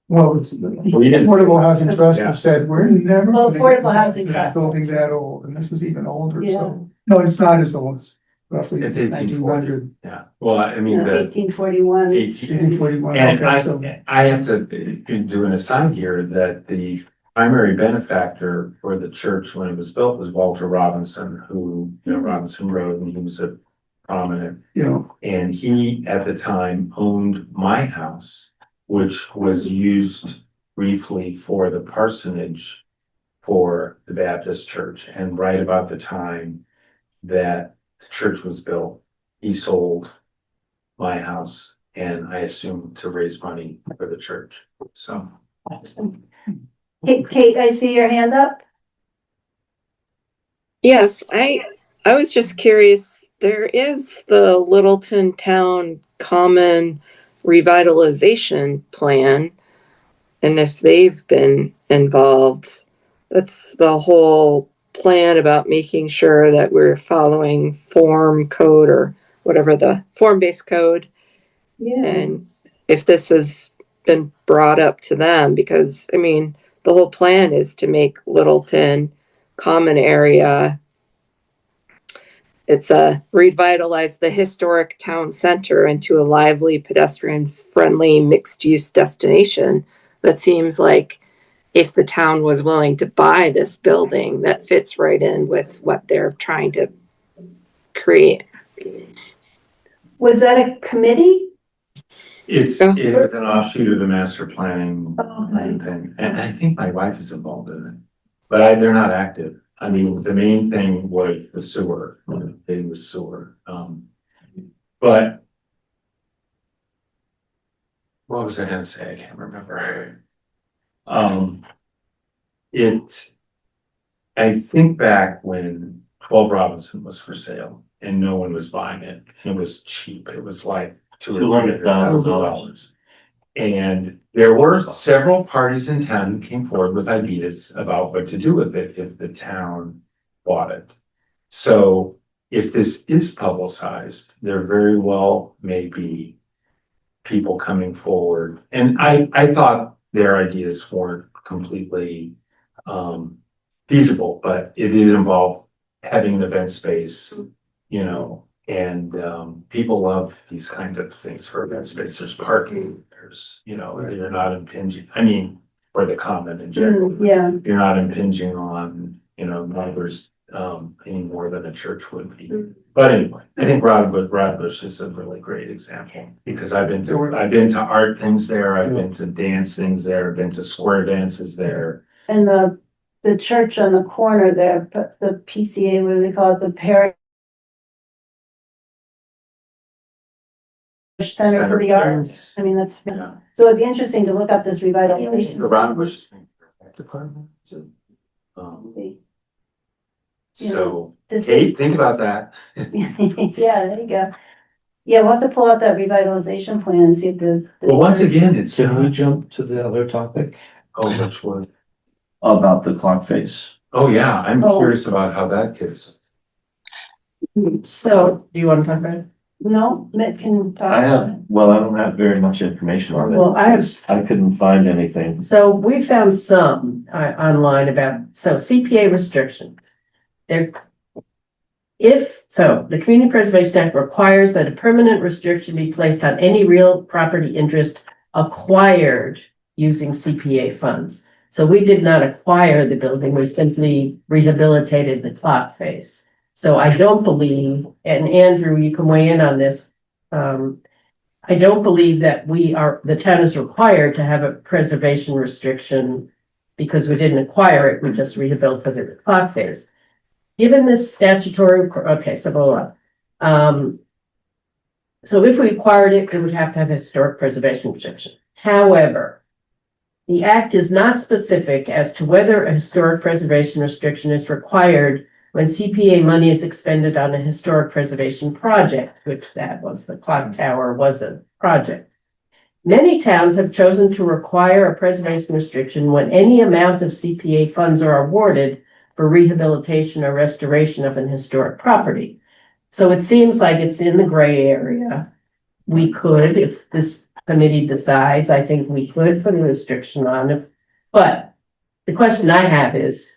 Well, it's, the Affordable Housing Trust has said, we're never. Well, gonna Affordable get Housing a Trust. Building that old, and this is even older, Yeah. so, no, it's not as old, it's roughly It's 1900. Yeah, well, I mean, the 1841. 1841, and okay, so, I have to do an aside here that the primary benefactor for the church when it was built was Walter Robinson, who, Robinson Road, and he was a prominent. you know, And he, at the time, owned my house, which was used briefly for the parsonage for the Baptist church. And right about the time that the church was built, he sold my house, and I assume to raise money for the church. So, Kate, I see your hand up. Yes, I was just curious. There is the Littleton Town Common Revitalization Plan, and if they've been involved, that's the whole plan about making sure that we're following form code or whatever the form-based code. Yeah. And if this has been brought up to them, because I mean, the whole plan is to make Littleton common area. It's revitalize the historic town center into a lively, pedestrian-friendly, mixed-use destination. That seems like if the town was willing to buy this building, that fits right in with what they're trying to create. Was that a committee? it was an offshoot of the master planning Okay. thing, and I think my wife is involved in it. But they're not active. I mean, the main thing was the sewer, getting the sewer. But what was I gonna say? I can't remember. I think back when 12 Robinson was for sale and no one was buying it, and it was cheap. It was like $200,000. And there were several parties in town who came forward with ideas about what to do with it if the town bought it. So if this is publicized, there very well may be people coming forward. And I thought their ideas weren't completely feasible, but it did involve having an event space, and people love these kind of things for event space. There's parking, there's, you're not impinging, for the common in general. Yeah. You're not impinging on, neighbors any more than a church would be. But anyway, I think Rodbush is a really great example because I've been to art things there, I've been to dance things there, I've been to square dances there. And the church on the corner there, the PCA, what do they call it? The Parish Center for the Arts. I mean, that's, Yeah. so it'd be interesting to look up this revitalization. The Rodbush department. So, To see- Kate, think about that. Yeah, there you go. Yeah, we'll have to pull out that revitalization plan and see if there's. Well, once again, it's. Can we jump to the other topic Which one? about the clock face? Oh, yeah, I'm Oh. curious about how that gets. So, do you want to talk about it? No, Mitt can talk. I about have, well, I don't have very much information on it. Well, I have, I couldn't find anything. so we found some online about, so CPA restrictions. They're, If, so the Community Preservation Act requires that a permanent restriction be placed on any real property interest acquired using CPA funds. So we did not acquire the building, we simply rehabilitated the clock face. So I don't believe, and Andrew, you can weigh in on this. I don't believe that the town is required to have a preservation restriction because we didn't acquire it, we just rehabilitated the clock face. Given this statutory, okay, so blah, blah. So if we acquired it, it would have to have a historic preservation restriction. However, the act is not specific as to whether a historic preservation restriction is required when CPA money is expended on a historic preservation project, which that was the clock tower was a project. Many towns have chosen to require a preservation restriction when any amount of CPA funds are awarded for rehabilitation or restoration of an historic property. So it seems like it's in the gray area. We could, if this committee decides, I think we could put a restriction on it. But the question I have is,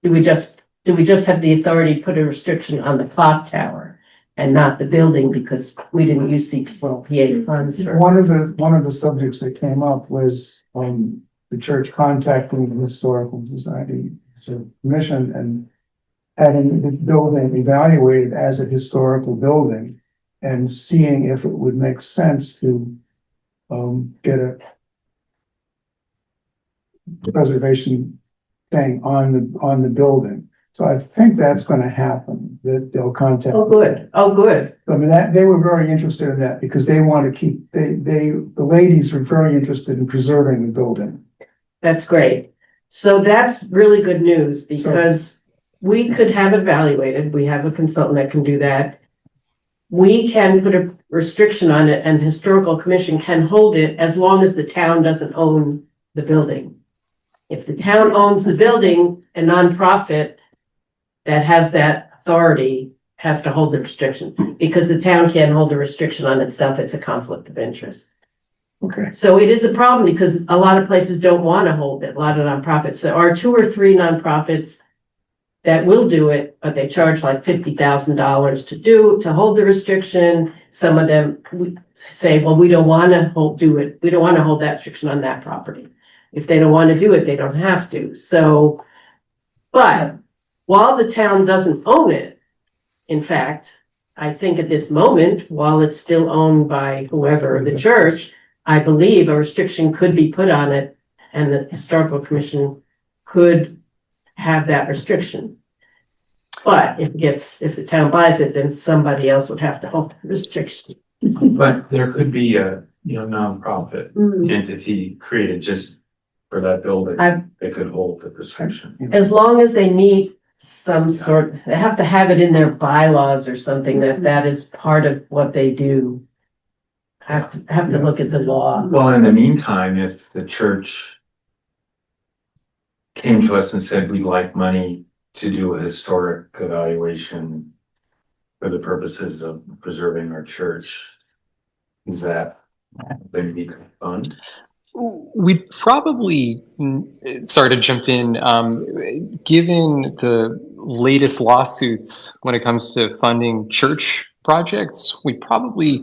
do we just have the authority to put a restriction on the clock tower and not the building because we didn't use CPA funds? One of the subjects that came up was the church contacting the Historical Society Commission and having the building evaluated as a historical building and seeing if it would make sense to get a preservation thing on the building. So I think that's going to happen, that they'll contact. Oh, good. Oh, good. I mean, that they were very interested in that because they want to keep, the ladies were very interested in preserving the building. That's great. So that's really good news because we could have it evaluated. We have a consultant that can do that. We can put a restriction on it and the Historical Commission can hold it as long as the town doesn't own the building. If the town owns the building, a nonprofit that has that authority has to hold the restriction because the town can't hold a restriction on itself. It's a conflict of interest. Okay. So it is a problem because a lot of places don't want to hold it, a lot of nonprofits. There are 2 or 3 nonprofits that will do it, but they charge like $50,000 to hold the restriction. Some of them say, well, we don't want to do it. We don't want to hold that restriction on that property. If they don't want to do it, they don't have to. So, but while the town doesn't own it, in fact, I think at this moment, while it's still owned by whoever, the church, I believe a restriction could be put on it and the Historical Commission could have that restriction. But if the town buys it, then somebody else would have to hold the restriction. But there could be a, nonprofit entity created just for that building. They could hold the restriction. As long as they meet some sort, they have to have it in their bylaws or something that is part of what they do. Have to look at the law. Well, in the meantime, if the church came to us and said, we'd like money to do a historic evaluation for the purposes of preserving our church, is that then we could fund? We'd probably, sorry to jump in, given the latest lawsuits when it comes to funding church projects, we probably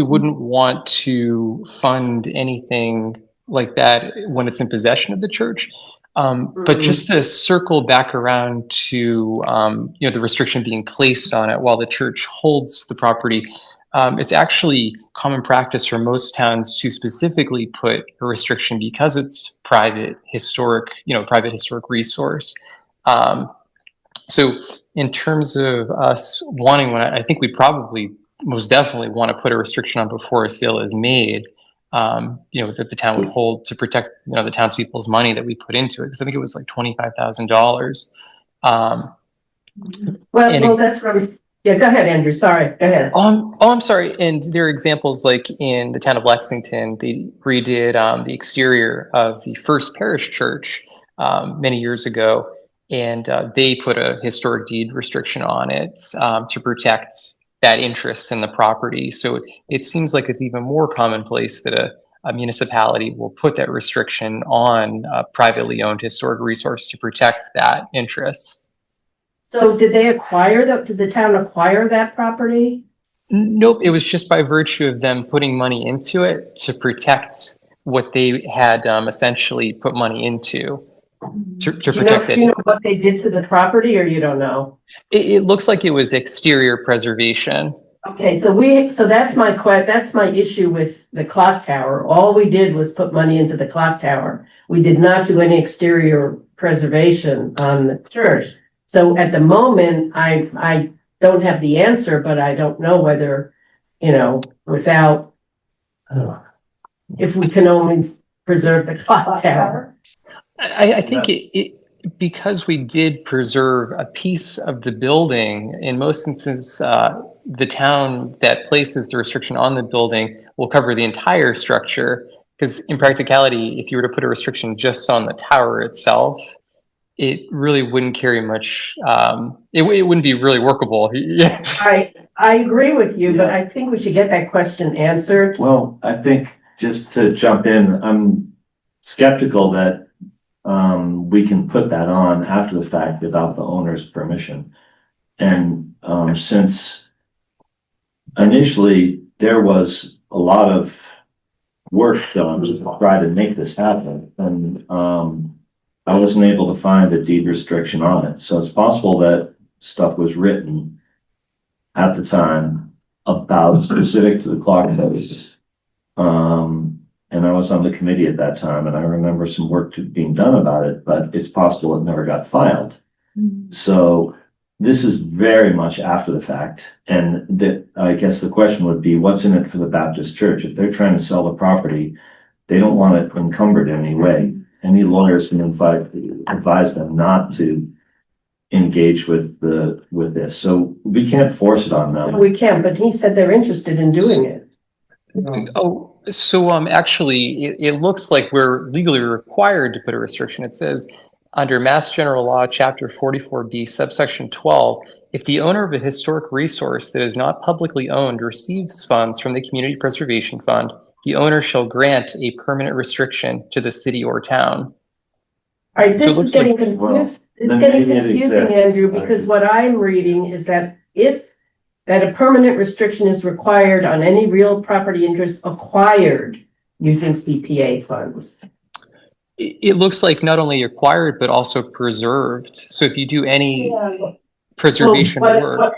wouldn't want to fund anything like that when it's in possession of the church. But just to circle back around to the restriction being placed on it while the church holds the property, it's actually common practice for most towns to specifically put a restriction because it's private historic resource. So in terms of us wanting one, I think we probably most definitely want to put a restriction on before a sale is made. That the town would hold to protect, the townspeople's money that we put into it. Because I think it was like $25,000. Well, that's right. Yeah, go ahead, Andrew. Sorry, go ahead. I'm sorry. And there are examples like in the town of Lexington, they redid the exterior of the First Parish Church many years ago, and they put a historic deed restriction on it to protect that interest in the property. So it seems like it's even more commonplace that a municipality will put that restriction on a privately owned historic resource to protect that interest. So did the town acquire that property? Nope, it was just by virtue of them putting money into it to protect what they had essentially put money into to protect Do it. you know what they did to the property, or you don't know? It looks like it was exterior preservation. Okay, so that's my issue with the clock tower. All we did was put money into the clock tower. We did not do any exterior preservation on the church. So at the moment, I don't have the answer, but I don't know whether, without, if we can only preserve the clock tower. I think because we did preserve a piece of the building, in most instances, the town that places the restriction on the building will cover the entire structure. Because in practicality, if you were to put a restriction just on the tower itself, it really wouldn't carry much. It wouldn't be really workable. Yeah. I agree with you, but I think we should get that question answered. Well, I think just to jump in, I'm skeptical that we can put that on after the fact without the owner's permission. And since initially there was a lot of work done to try to make this happen, and I wasn't able to find a deed restriction on it. So it's possible that stuff was written at the time about specific to the clock face. And I was on the committee at that time, and I remember some work being done about it, but it's possible it never got filed. So this is very much after the fact. And I guess the question would be, what's in it for the Baptist church? If they're trying to sell the property, they don't want it encumbered in any way. Any lawyers can advise them not to engage with this. So we can't force it on them. We can, but he said they're interested in doing it. Oh, so actually, it looks like we're legally required to put a restriction. It says under Mass General Law, Chapter 44B, subsection 12, if the owner of a historic resource that is not publicly owned receives funds from the Community Preservation Fund, the owner shall grant a permanent restriction to the city or town. All right, So this it is looks getting like- confused. It's then getting maybe it confusing, exists. Andrew, because what I'm reading is that that a permanent restriction is required on any real property interest acquired using CPA funds. It looks like not only acquired, but also preserved. So if you do any preservation work.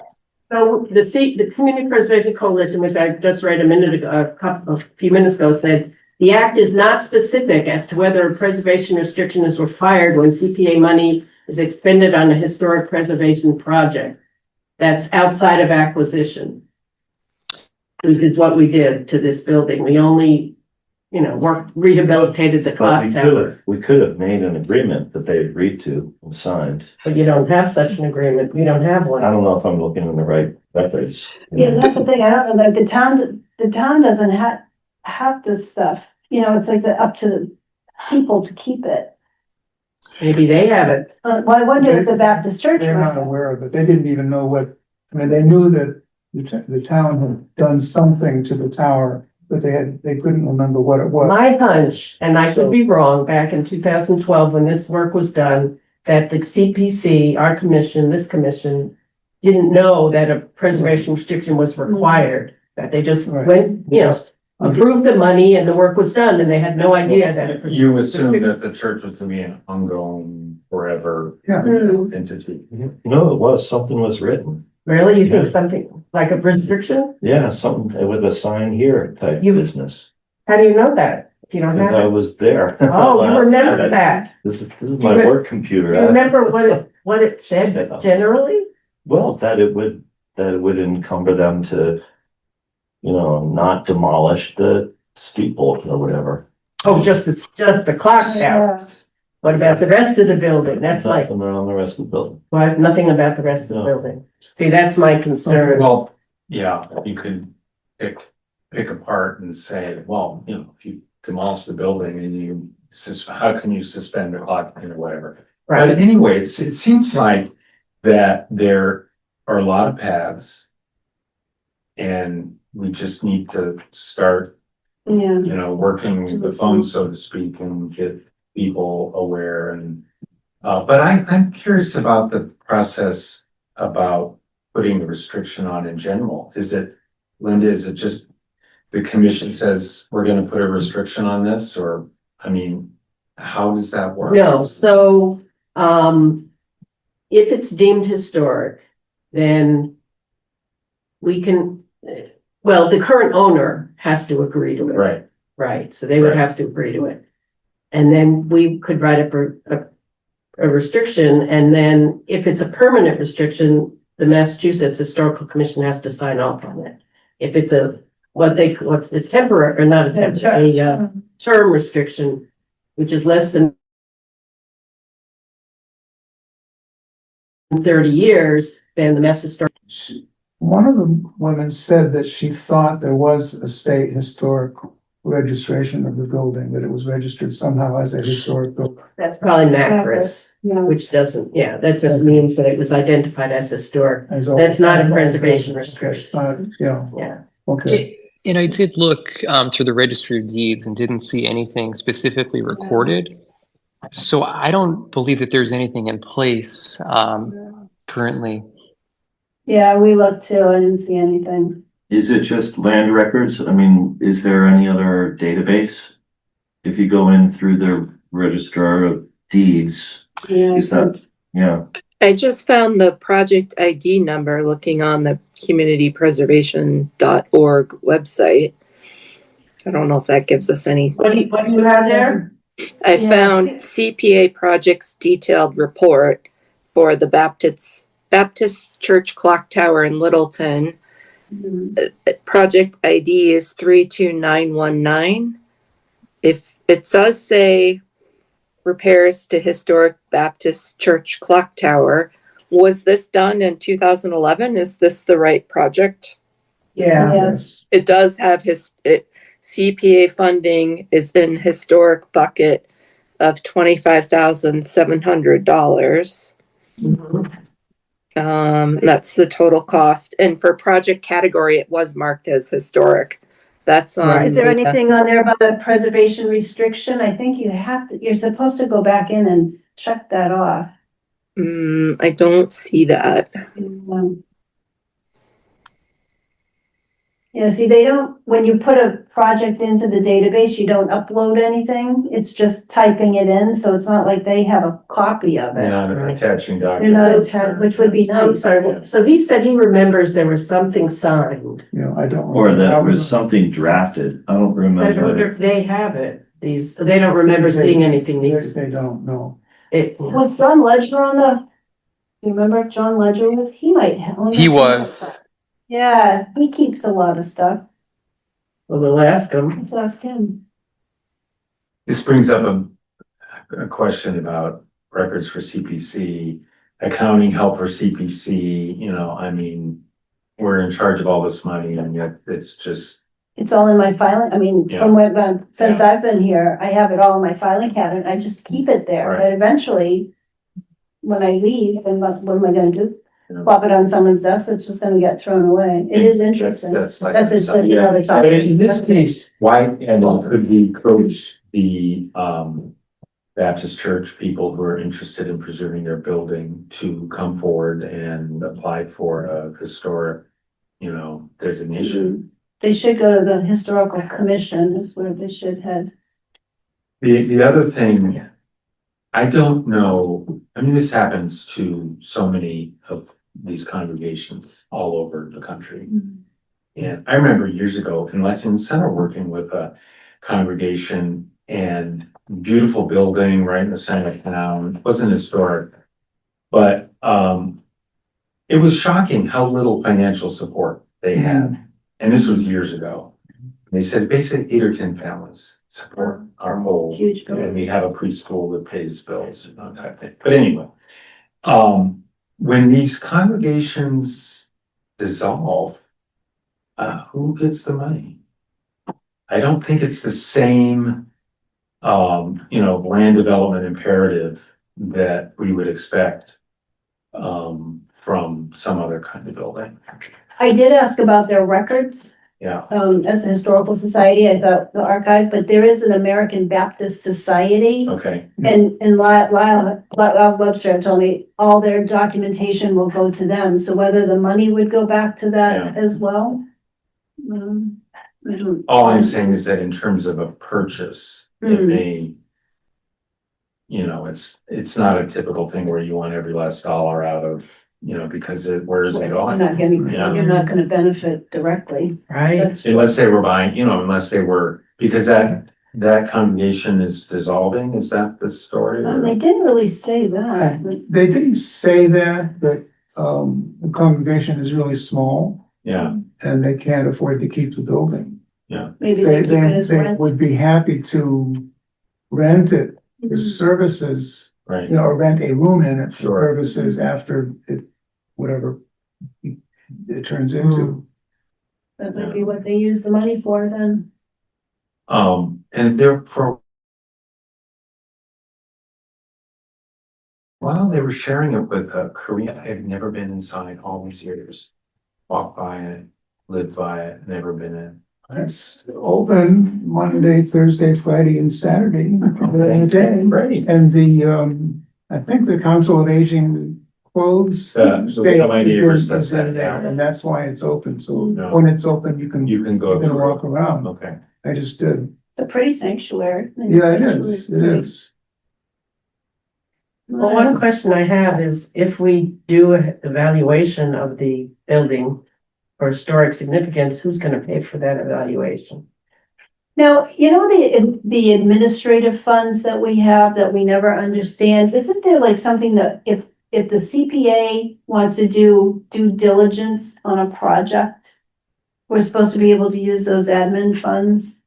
So the Community Preservation Coalition, which I just read a few minutes ago, said the act is not specific as to whether a preservation restriction is required when CPA money is expended on a historic preservation project that's outside of acquisition, which is what we did to this building. We only, rehabilitated the But clock tower. we could have made an agreement that they agreed to and signed. But you don't have such an agreement. We don't have I one. don't know if I'm looking in the right records. Yeah, that's the thing, I don't know, like the town doesn't have this stuff, it's like up to the people to keep it. Maybe they have it. Well, I wonder if the Baptist church. They're might not aware of it. They didn't even know they knew that the town had done something to the tower, but they couldn't remember what it was. My hunch, and I could be wrong, back in 2012, when this work was done, that the CPC, this commission, didn't know that a preservation restriction was required, that they just Right. went, approved the money and the work was done, and they had no idea that it. You assume that the church was to be an ongoing forever Yeah. entity. No, it was, something was written. Really? You think Yeah. something like a restriction? Yeah, something with a sign here type business. How do you know that? If you don't And have I it? was there. Oh, you remember that? This is my You work computer. You remember what it said generally? Well, that it would encumber them to, not demolish the steeple or whatever. Oh, just the clock tower. Yeah. What about the rest of the building? That's like, Nothing around the rest of the building. what, nothing about the rest of the No. building. See, that's my concern. Well, yeah, you could pick apart and say, well, if you demolish the building and how can you suspend the clock or whatever? But Right, anyway, it seems like that there are a lot of paths. And we just need to start, Yeah, working the phone, so to speak, and get people aware and, but I'm curious about the process about putting a restriction on in general? Is it, Linda, is it just the commission says we're gonna put a restriction on this, or, I mean, how does that work? No, so, if it's deemed historic, then we can, well, the current owner has to agree to it. Right, Right, so they would Right. have to agree to it. And then we could write up a restriction, and then if it's a permanent restriction, the Massachusetts Historical Commission has to sign off on it. If it's what's the temporary, or not a temporary, term restriction, which is less than 30 years, then the Mass Historic. One of the women said that she thought there was a state historic registration of the building, that it was registered somehow as a historic building. That's probably Macris, Yeah. which doesn't, yeah, that just means that it was identified as historic. As That's not a as- preservation It's restriction. not, yeah, Yeah. okay. And I did look through the registry of deeds and didn't see anything specifically recorded. So I don't believe that there's anything in place currently. Yeah, we looked too, I didn't see anything. Is it just land records? I mean, is there any other database? If you go in through the registrar of deeds, Yeah. is that, yeah, I just found the project ID number looking on the communitypreservation.org website. I don't know if that gives us any. What do you have there? I Yeah. found CPA projects detailed report for the Baptist Church Clock Tower in Littleton. Mhm. Project ID is 32919. If it does say repairs to historic Baptist Church Clock Tower, was this done in 2011? Is this the right project? Yeah. Yes. It does have CPA funding is in historic bucket of $25,700. That's the total cost. And for project category, it was marked as historic. That's on. Right. Is there the, anything on there about a preservation restriction? I think you're supposed to go back in and check that off. I don't see that. Yeah, see, when you put a project into the database, you don't upload anything. It's just typing it in, so it's not like they have a copy of they're it. not attaching They're documents. not attached, which would be I'm nice. sorry, so he said he remembers there was something signed. You know, I don't. or that I was something drafted. I don't I remember. wonder if they have it, they don't remember seeing anything, They don't know. Was John Ledger on you remember if John Ledger was? He might have. He was. Yeah, he keeps a lot of stuff. Well, we'll ask them. Let's ask him. This brings up a question about records for CPC, accounting help for CPC, you know, I mean, we're in charge of all this money and yet it's just, It's all in my filing. I mean, Yeah. from when, since I've been here, I have it all in my filing cabinet. I just keep it there. Right. But eventually, when I leave, and what am I gonna do? you know, Plop it on someone's desk, it's just gonna get thrown away. It is interesting. That's like. That's another But topic. in this case, why, and could we coach the, Baptist church people who are interested in preserving their building to come forward and apply for a historic, you know, designation? They should go to the historical commission is where they should head. The other thing, I don't know, I mean, this happens to so many of these congregations all over the country. And I remember years ago in Lexington Center working with a congregation and beautiful building right in the center of town. It wasn't historic, but it was shocking how little financial support they had. And this was years ago. They said basically 8 or 10 families support our whole, Huge and building. we have a preschool that pays bills and that type of thing. But anyway, when these congregations dissolve, who gets the money? I don't think it's the same, you know, land development imperative that we would expect from some other kind of building. I did ask about their records Yeah, as a historical society, I thought the archive, but there is an American Baptist Society. okay, And Lyle Webster told me all their documentation will go to them, so whether the money would go back to that as well. I don't. all I'm saying is that in terms of a purchase, it may. You know, it's not a typical thing where you want every last dollar out of, you know, because where is it You're going? not getting, Yeah. you're not gonna benefit directly. Right. That's- Unless they were buying, you know, unless they were, because that congregation is dissolving, is that the story? or- They didn't really say that. They didn't say that, but, the congregation is really small Yeah, and they can't afford to keep the building. Maybe They, they keep it as they rent. would be happy to rent it for services, right, you know, or rent a room in it for Sure. services after it, whatever it turns into. That might be what they use the money for then. and they're for. Well, they were sharing it with Korea. I had never been inside all these years. Walked by it, lived by it, never been in. It's open Monday, Thursday, Friday and Saturday, during the day. Great. And I think the Council of Aging clothes. stay my neighbors, that's is in that, there, yeah. And that's why it's open. So Yeah. when it's open, you can You can go through. walk around. Okay. I just did. It's a pretty sanctuary. Yeah, it is. It is. Well, one question I have is if we do an evaluation of the building for historic significance, who's gonna pay for that evaluation? Now, you know, the administrative funds that we have that we never understand, isn't there like something that if the CPA wants to do due diligence on a project, we're supposed to be able to use those admin funds?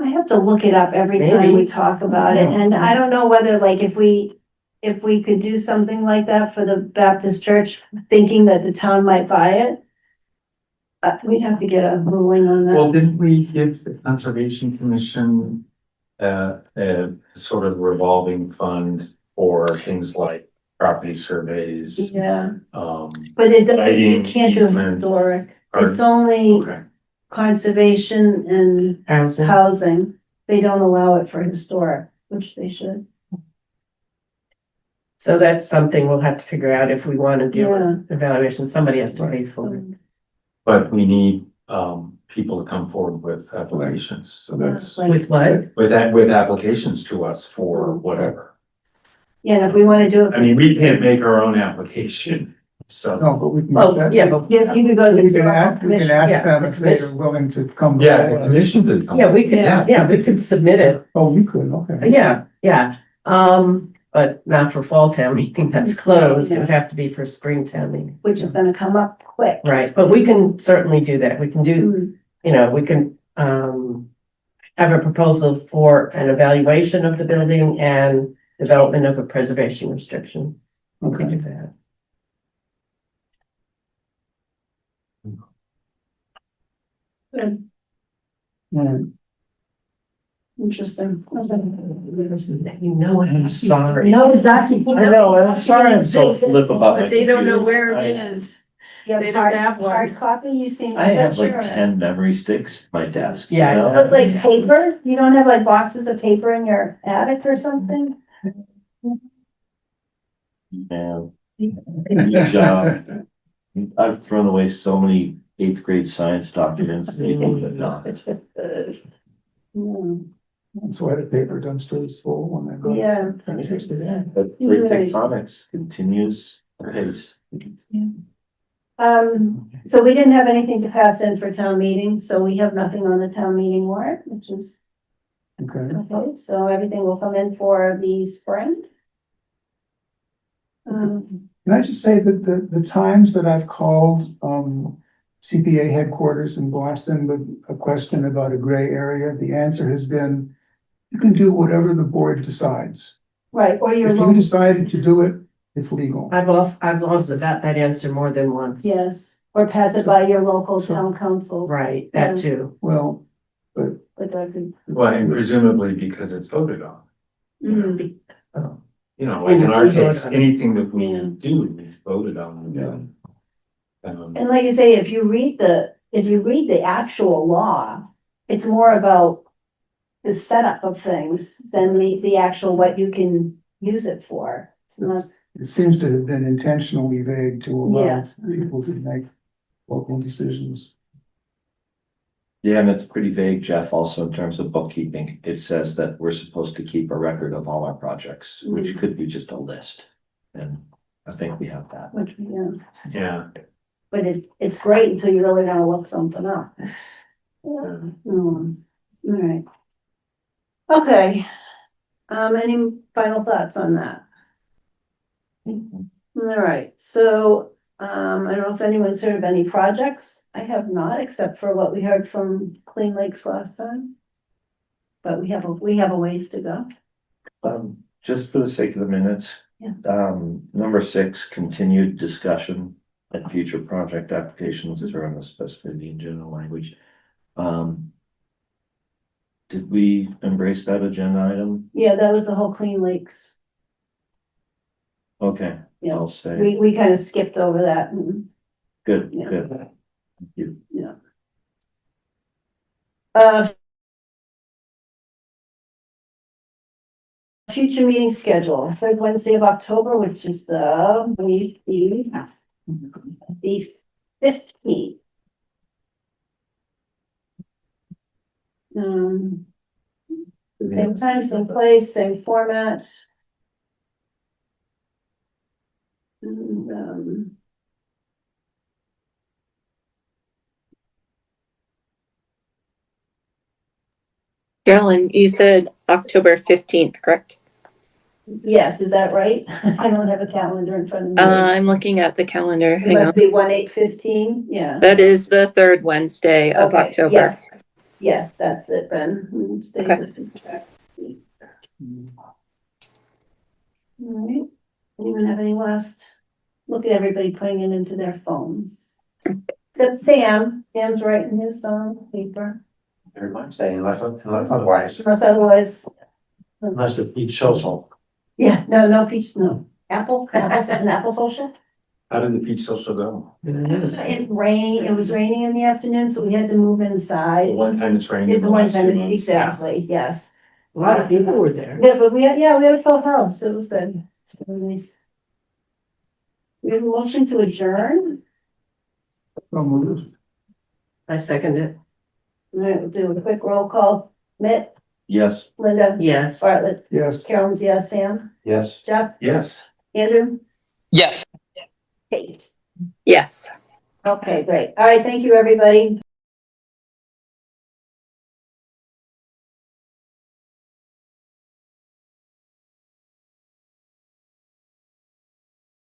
I have to look it up every time we Maybe. talk about it, and I don't know whether like if we could do something like that for the Baptist church, thinking that the town might buy it. We'd have to get a ruling on that. Well, didn't we give the Conservation Commission a sort of revolving fund for things like property surveys? Yeah, Um, but it doesn't, you Lighting, can't do easement, historic, or- it's only okay, conservation and Housing. housing. They don't allow it for historic, which they should. So that's something we'll have to figure out if we wanna do Yeah. an evaluation. Somebody has to pay for it. but we need people to come forward with applications. So that's. With what? With applications to us for whatever. Yeah, and if we wanna do I it, mean, we can't make our own application, so. No, but we can. Oh, yeah, but, you could go to the We can historical ask, we can commission. ask Yeah, them if they are willing to come. Yeah, before the us. commission could come. yeah, we could, Yeah. yeah, we could submit it. Oh, you could, okay. Yeah. But not for fall town meeting, that's closed. It would have to be for spring town meeting. Which is gonna come up quick. Right, but we can certainly do that. We can do, Mm. you know, we can, have a proposal for an evaluation of the building and development of a preservation restriction. We can Okay. do that. Good. Yeah. Interesting. You know what? I'm sorry. No, exactly. I know, I'm sorry I'm so flip about But it. they don't know where it is. You They have don't hard, have one. hard copy, you seem. I have like sure. 10 memory sticks at my desk. you Yeah, I know? know. But like paper, you don't have like boxes of paper in your attic or something? And it's, I've thrown away so many 8th grade science documents. but not. Hmm, That's why the paper dumpster is full when I go. Yeah, But great tectonics continues apace. so we didn't have anything to pass in for town meeting, so we have nothing on the town meeting warrant, which is, Okay. okay, so everything will come in for the spring. Can I just say that the times that I've called, CPA headquarters in Boston with a question about a gray area, the answer has been, you can do whatever the board decides. Right, or your If you local, decided to do it, it's legal. I've also got that answer more than once. yes, or pass it by your local town council. Right, that too. Well, But that could. Well, and presumably because it's voted on. Mm. You know, like in our We vote case, on it. anything that we Yeah. do is voted on. Yeah. And like I say, if you read if you read the actual law, it's more about the setup of things than the actual what you can use it for. It's not, It seems to have been intentionally vague to allow Yes. people to make local decisions. Yeah, and it's pretty vague, Jeff, also in terms of bookkeeping. It says that we're supposed to keep a record of all our projects, which could be just a list. And I think we have that. which, yeah, Yeah. but it's great until you really gotta look something up. Yeah. All right. Okay. Any final thoughts on that? All right, so, I don't know if anyone's heard of any projects. I have not, except for what we heard from Clean Lakes last time. But we have a ways to go. Just for the sake of the minutes. Yeah. Number 6, continued discussion and future project applications during the specificity in general language. Did we embrace that agenda item? Yeah, that was the whole Clean Lakes. Okay, Yeah. I'll say, We kind of skipped over that. good, Yeah. good. Thank you. Future meeting schedule, third Wednesday of October, which is the 15th. Same time, same place, same format. And, Carolyn, you said October 15th, correct? yes, is that right? I don't have a calendar in front of me. I'm looking at the calendar. It Hang on. must be 1/8/15, yeah. That is the third Wednesday of Okay, October. yes. Yes, that's it then. Stay Okay. with it. All right, anyone have any last, look at everybody putting it into their phones. Except Sam's writing his on paper, Very much staying unless otherwise, unless otherwise, unless it's each social. yeah, no peach, no. An Apple social? How did the Peach Social go? It was raining in the afternoon, so we had to move The inside. one time it's raining. The one last 2 time, months. exactly, yes. A lot of people were there. Yeah, but we had a full house, it was good. It's really nice. We have a motion to adjourn. I second it. All right, we'll do a quick roll call. Mitt, Yes. Linda, Yes. Bartlett, Yes. Carolyn's yes, Sam, Yes. Jeff, Yes. Andrew, Yes. Kate. Yes. Okay, great. All right, thank you, everybody.